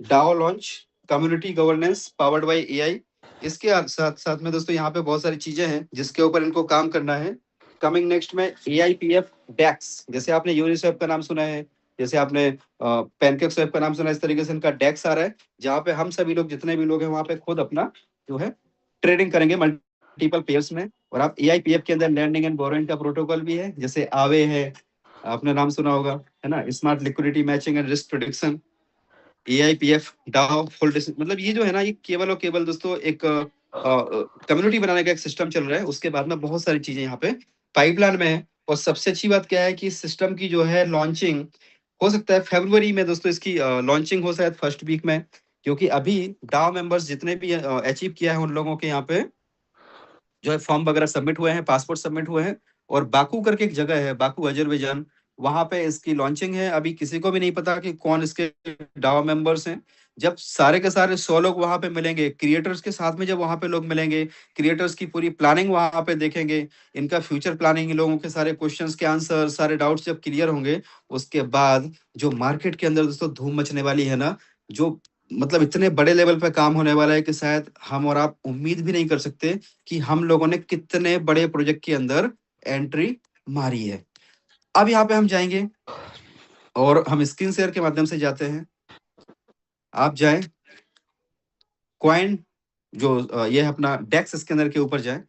DAO launch, community governance powered by AI। इसके साथ साथ में दोस्तों यहाँ पे बहुत सारी चीजें हैं जिसके ऊपर इनको काम करना है। कमिंग नेक्स्ट में AIPF डेक्स, जैसे आपने यूनिस्वैप का नाम सुना है, जैसे आपने पैनकेक स्वैप का नाम सुना है, इस तरीके से इनका डेक्स आ रहा है, जहाँ पे हम सभी लोग, जितने भी लोग हैं, वहाँ पे खुद अपना जो है ट्रेडिंग करेंगे मल्टीपल पेयर्स में। और आप AIPF के अंदर लैंडिंग एंड बोरोइंग का प्रोटोकॉल भी है, जैसे आवे है, आपने नाम सुना होगा, है ना, smart liquidity matching and risk prediction, AIPF DAO full, मतलब ये जो है ना, ये केवल और केवल दोस्तों एक कम्युनिटी बनाने का एक सिस्टम चल रहा है। उसके बाद में बहुत सारी चीजें यहाँ पे पाइपलाइन में है, और सबसे अच्छी बात क्या है कि सिस्टम की जो है लॉन्चिंग हो सकता है फरवरी में दोस्तों, इसकी लॉन्चिंग हो शायद फर्स्ट वीक में, क्योंकि अभी डाओ मेंबर्स जितने भी अचीव किया है उन लोगों के यहाँ पे जो है फॉर्म वगैरह सबमिट हुए हैं, पासपोर्ट सबमिट हुए हैं, और बाकू करके एक जगह है, बाकू अजरबैजान, वहां पे इसकी लॉन्चिंग है। अभी किसी को भी नहीं पता कि कौन इसके डाओ मेंबर्स हैं। जब सारे के सारे 100 लोग वहां पे मिलेंगे, क्रिएटर्स के साथ में जब वहां पे लोग मिलेंगे, क्रिएटर्स की पूरी प्लानिंग वहां पे देखेंगे, इनका फ्यूचर प्लानिंग, इन लोगों के सारे क्वेश्चंस के आंसर, सारे डाउट्स जब क्लियर होंगे, उसके बाद जो मार्केट के अंदर दोस्तों धूम मचने वाली है ना, जो मतलब इतने बड़े लेवल पे काम होने वाला है कि शायद हम और आप उम्मीद भी नहीं कर सकते कि हम लोगों ने कितने बड़े प्रोजेक्ट के अंदर एंट्री मारी है। अब यहाँ पे हम जाएंगे और हम स्क्रीन शेयर के माध्यम से जाते हैं। आप जाएं कॉइन जो ये है अपना डेक्स स्कैनर के ऊपर जाएं।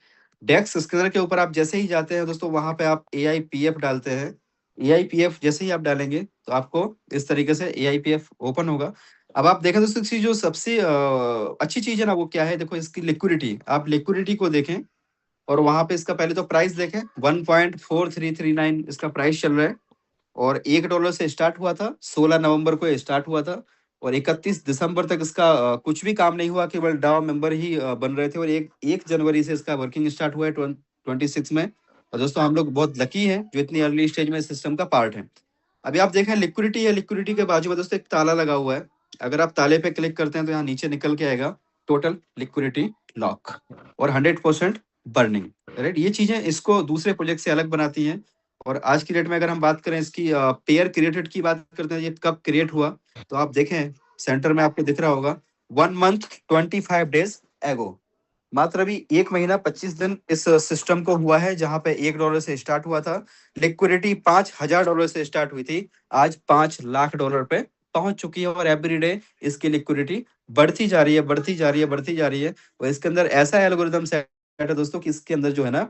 डेक्स स्कैनर के ऊपर आप जैसे ही जाते हैं दोस्तों, वहां पे आप AIPF डालते हैं। AIPF जैसे ही आप डालेंगे तो आपको इस तरीके से AIPF ओपन होगा। अब आप देखें दोस्तों, इसकी जो सबसे अच्छी चीज है ना, वो क्या है, देखो इसकी लिक्विडिटी, आप लिक्विडिटी को देखें, और वहां पे इसका पहले तो प्राइस देखें, 1.4339 इसका प्राइस चल रहा है, और $1 से स्टार्ट हुआ था, 16 नवंबर को स्टार्ट हुआ था, और 31 दिसंबर तक इसका कुछ भी काम नहीं हुआ, केवल डाओ मेंबर ही बन रहे थे, और 1 जनवरी से इसका वर्किंग स्टार्ट हुआ है 26 में। और दोस्तों हम लोग बहुत लकी हैं जो इतनी अर्ली स्टेज में सिस्टम का पार्ट है। अभी आप देखें लिक्विडिटी है, लिक्विडिटी के बाजू में दोस्तों एक ताला लगा हुआ है। अगर आप ताले पे क्लिक करते हैं तो यहाँ नीचे निकल के आएगा टोटल लिक्विडिटी लॉक और 100% बर्निंग, राइट। ये चीजें इसको दूसरे प्रोजेक्ट से अलग बनाती हैं। और आज की डेट में अगर हम बात करें इसकी पेयर क्रिएटेड की बात करते हैं, ये कब क्रिएट हुआ, तो आप देखें सेंटर में आपको दिख रहा होगा 1 मंथ 25 days एगो, मात्र अभी 1 महीना 25 दिन इस सिस्टम को हुआ है, जहां पे $1 से स्टार्ट हुआ था। लिक्विडिटी $5,000 से स्टार्ट हुई थी, आज $5 लाख पे पहुंच चुकी है। और एवरी डे इसकी लिक्विडिटी बढ़ती जा रही है, बढ़ती जा रही है, बढ़ती जा रही है। और इसके अंदर ऐसा एल्गोरिदम सेट है दोस्तों कि इसके अंदर जो है ना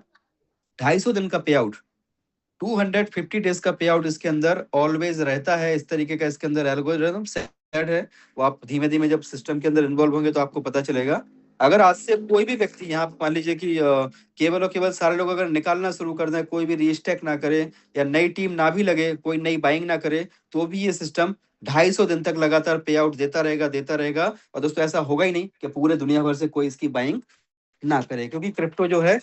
250 दिन का पे आउट, 250 डेज का पे आउट इसके अंदर ऑलवेज रहता है। इस तरीके का इसके अंदर एल्गोरिदम सेट है। वो आप धीमे धीमे जब सिस्टम के अंदर इन्वॉल्व होंगे तो आपको पता चलेगा। अगर आज से कोई भी व्यक्ति यहाँ मान लीजिए कि केवल और केवल सारे लोग अगर निकालना शुरू कर दें, कोई भी रीस्टैक ना करे या नई टीम ना भी लगे, कोई नई बाइंग ना करे, तो भी ये सिस्टम 250 दिन तक लगातार पे आउट देता रहेगा, देता रहेगा। और दोस्तों ऐसा होगा ही नहीं कि पूरे दुनिया भर से कोई इसकी बाइंग ना करे, क्योंकि क्रिप्टो जो है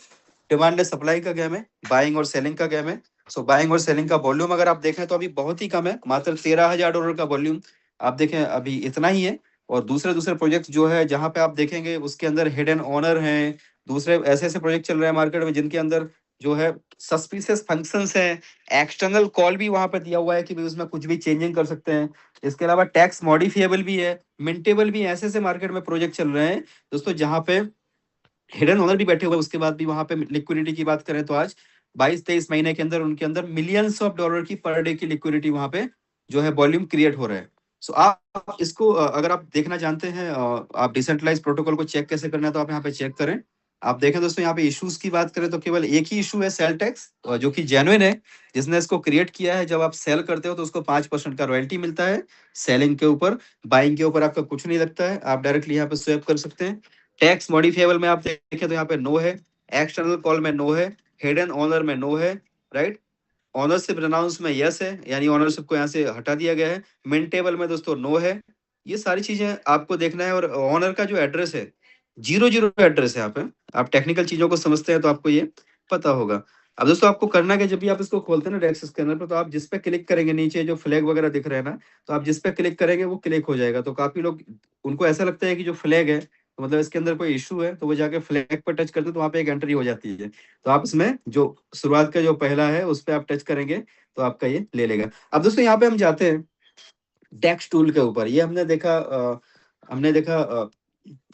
डिमांड एंड सप्लाई का गेम है, बाइंग और सेलिंग का गेम है। सो बाइंग और सेलिंग का वॉल्यूम अगर आप देखें तो अभी बहुत ही कम है, मात्र $13,000 का वॉल्यूम आप देखें अभी इतना ही है। और दूसरे दूसरे प्रोजेक्ट जो है जहां पे आप देखेंगे उसके अंदर हिडन ऑनर हैं, दूसरे ऐसे ऐसे प्रोजेक्ट चल रहे हैं मार्केट में जिनके अंदर जो है सस्पिशियस फंक्शंस हैं। एक्सटर्नल कॉल भी वहां पे दिया हुआ है कि भाई उसमें कुछ भी चेंजिंग कर सकते हैं। इसके अलावा टैक्स मॉडिफिएबल भी है, मिंटेबल भी, ऐसे ऐसे मार्केट में प्रोजेक्ट चल रहे हैं दोस्तों जहां पे हिडन ओनर भी बैठे हुए हैं। उसके बाद भी वहां पे लिक्विडिटी की बात करें तो आज 22-23 महीने के अंदर उनके अंदर मिलियंस ऑफ डॉलर की पर डे की लिक्विडिटी वहां पे जो है वॉल्यूम क्रिएट हो रहा है। सो आप इसको अगर आप देखना जानते हैं आप डिसेंट्रलाइज प्रोटोकॉल को चेक कैसे करना है तो आप यहाँ पे चेक करें। आप देखें दोस्तों यहाँ पे इश्यूज की बात करें तो केवल एक ही इशू है सेल टैक्स, जो कि जेन्युइन है, जिसने इसको क्रिएट किया है। जब आप सेल करते हो तो उसको 5% का रॉयल्टी मिलता है सेलिंग के ऊपर, बाइंग के ऊपर आपका कुछ नहीं लगता है। आप डायरेक्टली यहाँ पे स्वैप कर सकते हैं। टैक्स मॉडिफिएबल में आप देखें तो यहाँ पे नो है, एक्सटर्नल कॉल में नो है, हिडन ऑनर में नो है, राइट। ऑनरशिप रिनाउंस में यस है, यानी ऑनरशिप को यहाँ से हटा दिया गया है। मिंटेबल में दोस्तों नो है। ये सारी चीजें आपको देखना है। और ऑनर का जो एड्रेस है 00 एड्रेस है। यहाँ पे आप टेक्निकल चीजों को समझते हैं तो आपको ये पता होगा। अब दोस्तों आपको करना क्या, जब भी आप इसको खोलते हैं ना डेक्स स्कैनर पर, तो आप जिस पे क्लिक करेंगे नीचे जो फ्लैग वगैरह दिख रहे हैं ना, तो आप जिस पे क्लिक करेंगे वो क्लिक हो जाएगा। तो काफी लोग उनको ऐसा लगता है कि जो फ्लैग है तो मतलब इसके अंदर कोई इशू है, तो वो जाके फ्लैग पर टच करते हैं तो वहाँ पे एक एंट्री हो जाती है। तो आप इसमें जो शुरुआत का जो पहला है उस पर आप टच करेंगे तो आपका ये ले लेगा। अब दोस्तों यहाँ पे हम जाते हैं डेक्स टूल के ऊपर। ये हमने देखा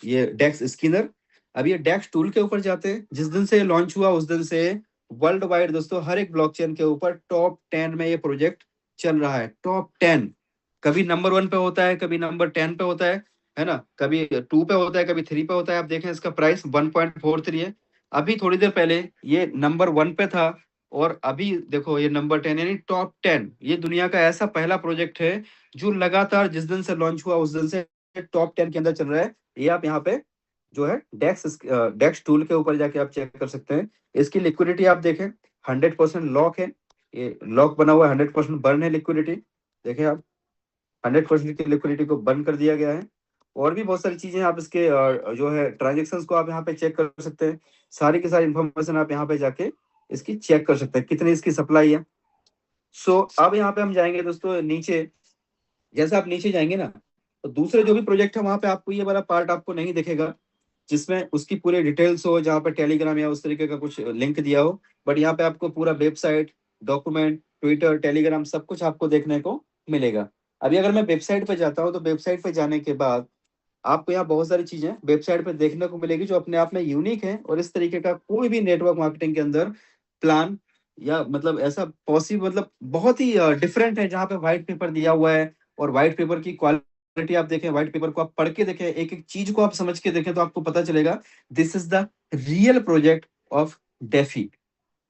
ये डेक्स स्किनर। अब ये डेक्स टूल के ऊपर जाते हैं। जिस दिन से लॉन्च हुआ उस दिन से वर्ल्ड वाइड दोस्तों हर एक ब्लॉकचेन के ऊपर टॉप 10 में ये प्रोजेक्ट चल रहा है। टॉप 10, कभी नंबर 1 पे होता है, कभी नंबर 10 पे होता है ना, कभी 2 पे होता है, कभी 3 पे होता है। आप देखें इसका प्राइस 1.43 है। अभी थोड़ी देर पहले ये नंबर 1 पे था और अभी देखो ये नंबर 10, यानी टॉप 10। ये दुनिया का ऐसा पहला प्रोजेक्ट है जो लगातार जिस दिन से लॉन्च हुआ उस दिन से टॉप 10 के अंदर चल रहा है। ये आप यहाँ पे जो है डेक्स टूल के ऊपर जाके आप चेक कर सकते हैं। इसकी लिक्विडिटी आप देखें 100% लॉक है, ये लॉक बना हुआ है, 100% बर्न है लिक्विडिटी। देखें आप 100% की लिक्विडिटी को बंद कर दिया गया है। और भी बहुत सारी चीजें आप इसके जो है ट्रांजेक्शन्स को आप यहाँ पे चेक कर सकते हैं। सारी की सारी इंफॉर्मेशन आप यहाँ पे जाके इसकी चेक कर सकते हैं कितनी इसकी सप्लाई है। सो अब यहाँ पे हम जाएंगे दोस्तों नीचे। जैसे आप नीचे जाएंगे ना तो दूसरे जो भी प्रोजेक्ट है वहां पे आपको ये वाला पार्ट आपको नहीं दिखेगा जिसमें उसकी पूरी डिटेल्स हो, जहाँ पे टेलीग्राम या उस तरीके का कुछ लिंक दिया हो। बट यहाँ पे आपको पूरा वेबसाइट, डॉक्यूमेंट, ट्विटर, टेलीग्राम सब कुछ आपको देखने को मिलेगा। अभी अगर मैं वेबसाइट पे जाता हूँ तो वेबसाइट पे जाने के बाद आपको यहाँ बहुत सारी चीजें वेबसाइट पे देखने को मिलेगी जो अपने आप में यूनिक है। और इस तरीके का कोई भी नेटवर्क मार्केटिंग के अंदर प्लान या मतलब ऐसा पॉसिबल मतलब बहुत ही डिफरेंट है, जहाँ पे व्हाइट पेपर दिया हुआ है। और व्हाइट पेपर की क्वालिटी आप देखें, व्हाइट पेपर को आप पढ़ के देखें, एक एक चीज को आप समझ के देखें तो आपको पता चलेगा this is the real project of DeFi,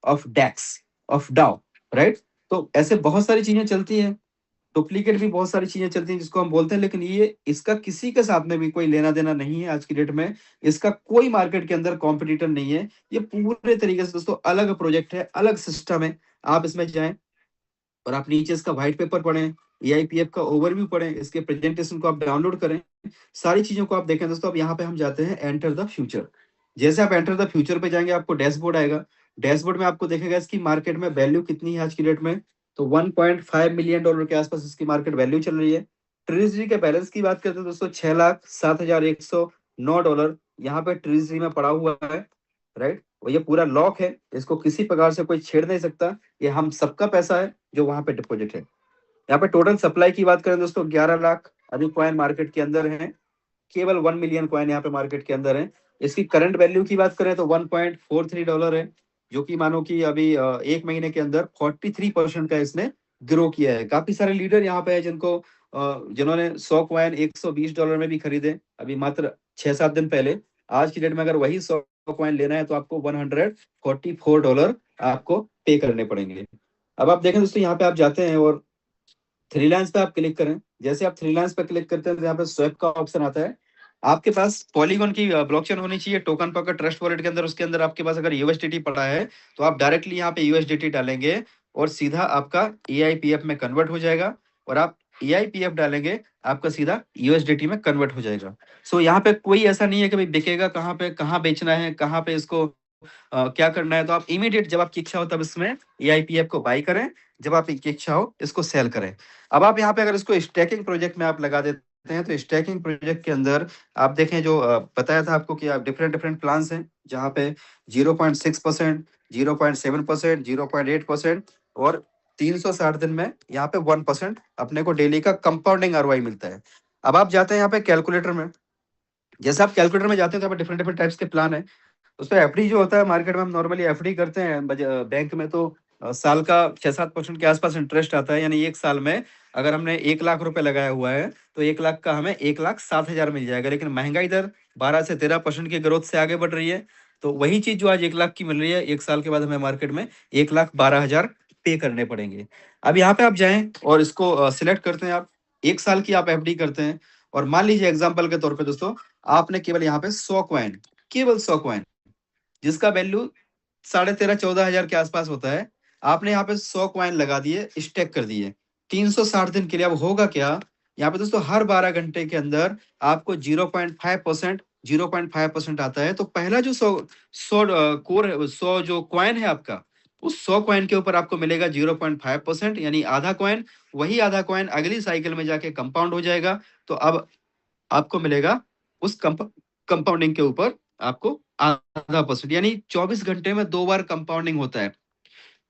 of DEX, of DAO, right. तो ऐसे बहुत सारी चीजें चलती हैं, डुप्लीकेट भी बहुत सारी चीजें चलती हैं जिसको हम बोलते हैं, लेकिन ये इसका किसी के साथ में भी कोई लेना देना नहीं है आज की डेट में। इसका कोई मार्केट के अंदर कॉम्पिटिटर नहीं है। ये पूरे तरीके से दोस्तों अलग प्रोजेक्ट है, अलग सिस्टम है। आप इसमें जाएं और आप नीचे इसका व्हाइट पेपर पढ़ें, एआईपीएफ का ओवरव्यू पढ़ें, इसके प्रेजेंटेशन को आप डाउनलोड करें, सारी चीजों को आप देखें दोस्तों। अब यहाँ पे हम जाते हैं एंटर द फ्यूचर। जैसे आप एंटर द फ्यूचर पे जाएंगे आपको डैशबोर्ड आएगा। डैशबोर्ड में आपको देखेगा इसकी मार्केट में वैल्यू कितनी है आज की डेट में। तो 1.5 मिलियन डॉलर के आसपास इसकी मार्केट वैल्यू चल रही है। ट्रेजरी के बैलेंस की बात करते हैं दोस्तों, 6,07,109 डॉलर यहाँ पे ट्रेजरी में पड़ा हुआ है, राइट। और ये पूरा लॉक है, इसको किसी प्रकार से कोई छेड़ नहीं सकता, ये हम सबका पैसा है जो वहां पे डिपॉजिट है। यहाँ पे टोटल सप्लाई की बात करें दोस्तों, 11 लाख अभी कॉइन मार्केट के अंदर है, केवल 1 मिलियन कॉइन यहाँ पे मार्केट के अंदर है। इसकी करंट वैल्यू की बात करें तो 1.43 डॉलर है, जो कि मानो कि अभी एक महीने के अंदर 43% का इसने ग्रो किया है। काफी सारे लीडर यहाँ पे है जिनको जिन्होंने 100 कॉइन 120 डॉलर में भी खरीदे अभी मात्र 6-7 दिन पहले। आज की डेट में अगर वही 100 कॉइन लेना है तो आपको 144 डॉलर आपको पे करने पड़ेंगे। अब आप देखें दोस्तों, यहाँ पे आप जाते हैं और थ्री लाइन्स पे आप क्लिक करें। जैसे आप थ्री लाइन्स पे क्लिक करते हैं तो यहाँ पे स्वैप का ऑप्शन आता है। आपके पास पॉलीगॉन की ब्लॉकचेन होनी चाहिए टोकन पॉकेट ट्रस्ट वॉलेट के अंदर। उसके अंदर आपके पास अगर यूएसडीटी पड़ा है तो आप डायरेक्टली यहाँ पे यूएसडीटी डालेंगे और सीधा आपका एआईपीएफ में कन्वर्ट हो जाएगा, और आप एआईपीएफ डालेंगे आपका सीधा यूएसडीटी में कन्वर्ट हो जाएगा। सो यहाँ पे कोई ऐसा नहीं है कि भाई बिकेगा कहाँ पे, कहाँ बेचना है, कहाँ पे इसको क्या करना है। तो आप इमीडिएट जब आपकी इच्छा हो तब इसमें एआईपीएफ को बाई करें, जब आपकी इच्छा हो इसको सेल करें। अब आप यहाँ पे अगर इसको स्टैकिंग प्रोजेक्ट में आप लगा देते हैं तो स्टैकिंग प्रोजेक्ट के अंदर आप देखें जो बताया था आपको कि आप डिफरेंट डिफरेंट प्लान्स हैं, जहाँ पे 0.6%, 0.7%, 0.8% और 360 दिन में यहाँ पे 1% अपने को डेली का कंपाउंडिंग आरओआई मिलता है। अब आप जाते हैं यहाँ पे कैलकुलेटर में। जैसे आप कैलकुलेटर में जाते हैं तो यहाँ पे डिफरेंट डिफरेंट टाइप्स के प्लान है। उसमें एफडी जो होता है, मार्केट में हम नॉर्मली एफडी करते हैं बैंक में, तो साल का 6-7% के आसपास इंटरेस्ट आता है। यानी एक साल में अगर हमने 1 लाख रुपए लगाया हुआ है तो 1 लाख का हमें 1,07,000 मिल जाएगा। लेकिन महंगाई दर 12 से 13% की ग्रोथ से आगे बढ़ रही है, तो वही चीज जो आज 1 लाख की मिल रही है, एक साल के बाद हमें मार्केट में 1,12,000 पे करने पड़ेंगे। अब यहाँ पे आप जाएं और इसको सिलेक्ट करते हैं। आप 1 साल की आप एफडी करते हैं, और मान लीजिए एग्जाम्पल के तौर पर दोस्तों, आपने केवल यहाँ पे 100 कॉइन, केवल 100 कॉइन जिसका वैल्यू 13,500-14,000 के आसपास होता है, आपने यहाँ पे 100 कॉइन लगा दिए, स्टेक कर दिए 360 दिन के लिए। अब होगा क्या, यहाँ पे दोस्तों हर 12 घंटे के अंदर आपको 0.5%, 0.5% आता है। तो पहला जो 100 कोर है, 100 जो कॉइन है आपका, उस 100 कॉइन के ऊपर आपको मिलेगा 0.5%, यानी आधा कॉइन। वही आधा कॉइन अगली साइकिल में जाके कंपाउंड हो जाएगा, तो अब आपको मिलेगा उस कंपाउंडिंग के ऊपर आपको आधा परसेंट, यानी 24 घंटे में 2 बार कंपाउंडिंग होता है।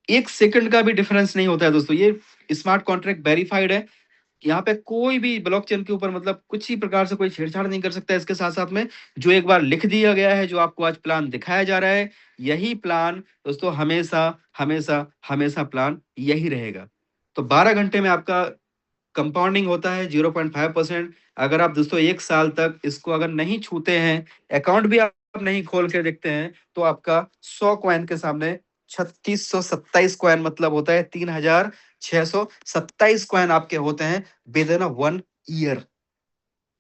1 सेकंड का भी डिफरेंस नहीं होता है दोस्तों। ये स्मार्ट कॉन्ट्रैक्ट वेरीफाइड है, यहाँ पे कोई भी ब्लॉकचेन के ऊपर मतलब कुछ ही प्रकार से कोई छेड़छाड़ नहीं कर सकता है। इसके साथ साथ में जो एक बार लिख दिया गया है, जो आपको आज प्लान दिखाया जा रहा है, यही प्लान दोस्तों हमेशा हमेशा हमेशा प्लान यही रहेगा। तो 12 घंटे में आपका कंपाउंडिंग होता है 0.5%। अगर आप दोस्तों 1 साल तक इसको अगर नहीं छूते हैं, अकाउंट भी आप नहीं खोल के देखते हैं, तो आपका 100 कॉइन के सामने 3627 कॉइन, मतलब होता है 3,627 कॉइन आपके होते हैं विद इन 1 ईयर।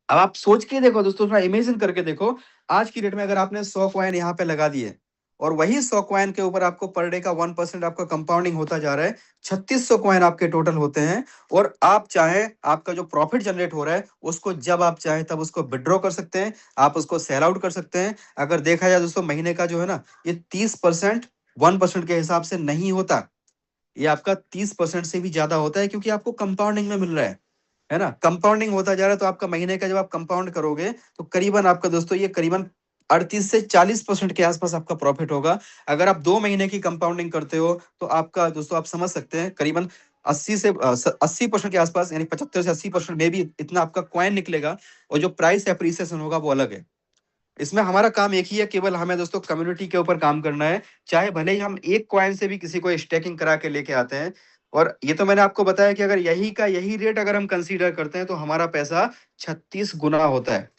अब आप सोच के देखो दोस्तों, थोड़ा इमेजिन करके देखो, आज की डेट में अगर आपने 100 कॉइन यहाँ पे लगा दिए और वही 100 कॉइन के ऊपर आपको पर डे का 1% आपका कंपाउंडिंग होता जा रहा है, 3600 कॉइन आपके टोटल होते हैं। और आप चाहें आपका जो प्रॉफिट जनरेट हो रहा है उसको जब आप चाहें तब उसको विड्रॉ कर सकते हैं, आप उसको सेल आउट कर सकते हैं। अगर देखा जाए दोस्तों, महीने का जो है ना, ये 30% 1% के हिसाब से नहीं होता, ये आपका 30% से भी ज्यादा होता है, क्योंकि आपको कंपाउंडिंग में मिल रहा है ना। कंपाउंडिंग होता जा रहा है, तो आपका महीने का जब आप कंपाउंड करोगे तो करीबन आपका दोस्तों ये करीबन 38 से 40% के आसपास आपका प्रॉफिट होगा। अगर आप 2 महीने की कंपाउंडिंग करते हो तो आपका दोस्तों आप समझ सकते हैं करीबन 80% के आसपास, यानी 75 से 80% में भी इतना आपका कॉइन निकलेगा। और जो प्राइस एप्रिसिएशन होगा वो अलग है। इसमें हमारा काम एक ही है, केवल हमें दोस्तों कम्युनिटी के ऊपर काम करना है। चाहे भले ही हम 1 कॉइन से भी किसी को स्टेकिंग करा के लेके आते हैं। और ये तो मैंने आपको बताया कि अगर यही का यही रेट अगर हम कंसीडर करते हैं तो हमारा पैसा 36 गुना होता है।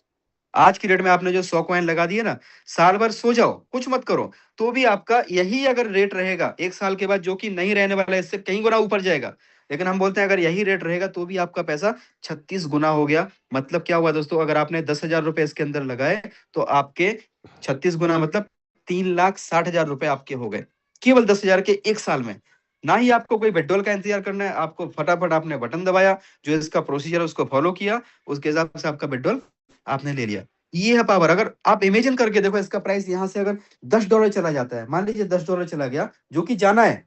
आज की डेट में आपने जो 100 कॉइन लगा दिए ना, साल भर सो जाओ कुछ मत करो, तो भी आपका यही अगर रेट रहेगा 1 साल के बाद, जो कि नहीं रहने वाला है, इससे कहीं गुना ऊपर जाएगा। लेकिन हम बोलते हैं अगर यही रेट रहेगा तो भी आपका पैसा 36 गुना हो गया। मतलब क्या हुआ दोस्तों, अगर आपने 10,000 रुपए इसके अंदर लगाए तो आपके 36 गुना मतलब 3,60,000 रुपए आपके हो गए, केवल 10,000 के 1 साल में। ना ही आपको कोई विड्रॉल का इंतजार करना है, आपको फटाफट आपने बटन दबाया, जो इसका प्रोसीजर है उसको फॉलो किया, उसके हिसाब से आपका विड्रॉल आपने ले लिया। ये है पावर। अगर आप इमेजिन करके देखो, इसका प्राइस यहाँ से अगर $10 चला जाता है, मान लीजिए $10 चला गया, जो कि जाना है,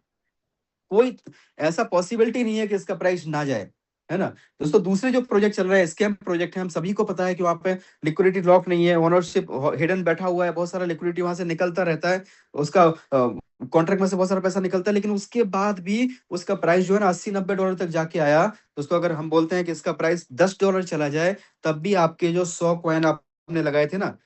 कोई ऐसा पॉसिबिलिटी नहीं है कि इसका प्राइस ना जाए, है ना? दोस्तों, दूसरे जो प्रोजेक्ट चल रहे हैं, स्कैम प्रोजेक्ट है, हम सभी को पता है कि वहाँ पे लिक्विडिटी लॉक नहीं है, ओनरशिप हिडन बैठा हुआ है, बहुत सारा लिक्विडिटी वहां से निकलता रहता है, उसका कॉन्ट्रैक्ट में से बहुत सारा पैसा निकलता है, लेकिन उसके बाद भी उसका प्राइस जो है ना $80-90 तक जाके आया। दोस्तों, अगर हम बोलते हैं कि इसका प्राइस $10 चला जाए, तब भी आपके जो 100 कॉइन आपने लगाए थे ना,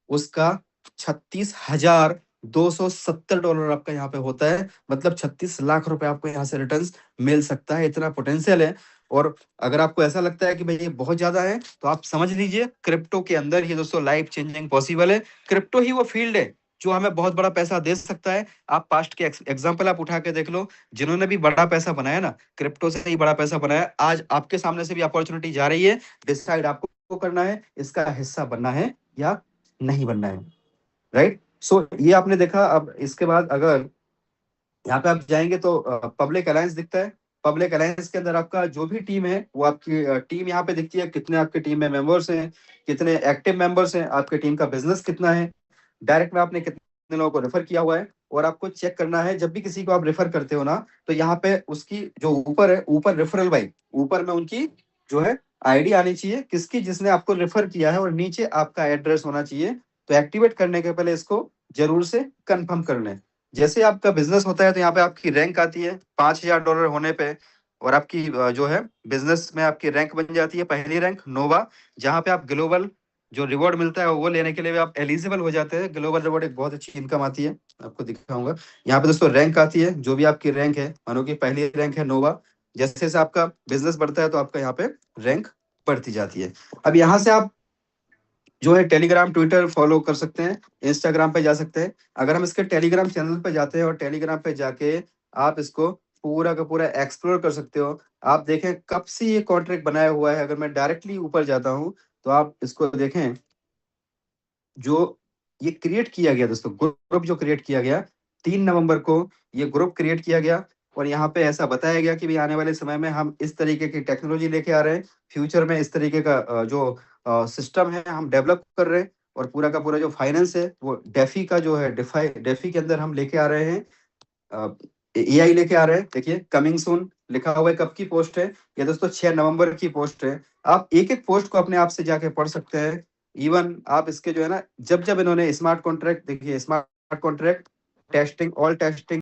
उसका $36,270 आपका यहाँ पे होता है। मतलब 36 लाख रुपए आपको यहाँ से रिटर्न्स मिल सकता है, इतना पोटेंशियल है। और अगर आपको ऐसा लगता है कि भाई ये बहुत ज्यादा है, तो आप समझ लीजिए क्रिप्टो के अंदर ही दोस्तों लाइफ चेंजिंग पॉसिबल है। क्रिप्टो ही वो फील्ड है जो हमें बहुत बड़ा पैसा दे सकता है। आप पास्ट के एग्जाम्पल आप उठा के देख लो, जिन्होंने भी बड़ा पैसा बनाया ना, क्रिप्टो से ही बड़ा पैसा बनाया। आज आपके सामने से भी अपॉर्चुनिटी जा रही है, डिसाइड आपको करना है, इसका हिस्सा बनना है या नहीं बनना है, राइट? सो ये आपने देखा। अब इसके बाद अगर यहाँ पे आप जाएंगे तो पब्लिक अलायंस दिखता है। पब्लिक अलायंस के अंदर आपका जो भी टीम है, वो आपकी टीम यहाँ पे दिखती है, कितने आपके टीम में मेंबर्स हैं, कितने एक्टिव मेंबर्स हैं, आपके टीम का बिजनेस कितना है, डायरेक्ट में आपने कितने लोगों को रेफर किया हुआ है। और आपको चेक करना है, जब भी किसी को आप रेफर करते हो ना, तो यहाँ पे उसकी जो ऊपर है, ऊपर रेफरल बाई, ऊपर में उनकी जो है आईडी आनी चाहिए, किसकी, जिसने आपको रेफर किया है, और नीचे आपका एड्रेस होना चाहिए। तो एक्टिवेट करने के पहले इसको जरूर से कंफर्म कर लें। जैसे आपका बिजनेस होता है, तो यहाँ पे आपकी रैंक आती है $5,000 होने पे, और आपकी जो है बिजनेस में आपकी रैंक बन जाती है, पहली रैंक नोवा, जहाँ पे आप ग्लोबल जो रिवॉर्ड मिलता है वो लेने के लिए भी आप एलिजिबल हो जाते हैं। ग्लोबल रिवॉर्ड एक बहुत अच्छी इनकम आती है, आपको दिखाऊंगा। यहाँ पे दोस्तों रैंक आती है, जो भी आपकी रैंक है, मानो कि पहली रैंक है नोवा, जैसे जैसे आपका बिजनेस बढ़ता है, तो आपका यहाँ पे रैंक बढ़ती जाती है। अब यहाँ से आप जो है टेलीग्राम, ट्विटर फॉलो कर सकते हैं, इंस्टाग्राम पे जा सकते हैं। अगर हम इसके टेलीग्राम चैनल पे जाते हैं और टेलीग्राम पे जाके आप इसको पूरा का पूरा एक्सप्लोर कर सकते हो। आप देखें कब से ये कॉन्ट्रैक्ट बनाया हुआ है। अगर मैं डायरेक्टली ऊपर जाता हूँ, तो आप इसको देखें, जो ये क्रिएट किया गया दोस्तों, ग्रुप जो क्रिएट किया गया 3 नवंबर को, ये ग्रुप क्रिएट किया गया। और यहाँ पे ऐसा बताया गया कि भाई आने वाले समय में हम इस तरीके की टेक्नोलॉजी लेके आ रहे हैं, फ्यूचर में इस तरीके का जो सिस्टम है हम डेवलप कर रहे हैं। और पूरा का पूरा जो फाइनेंस है, वो डेफी का जो है, डेफी के अंदर हम लेके आ रहे हैं, एआई लेके आ रहे हैं। देखिए कमिंग सून लिखा हुआ है, कब की पोस्ट है ये दोस्तों? 6 नवंबर की पोस्ट है। आप एक एक पोस्ट को अपने आप से जाके पढ़ सकते हैं। इवन आप इसके जो है ना, जब जब इन्होंने स्मार्ट कॉन्ट्रैक्ट, देखिए smart contract testing, all testing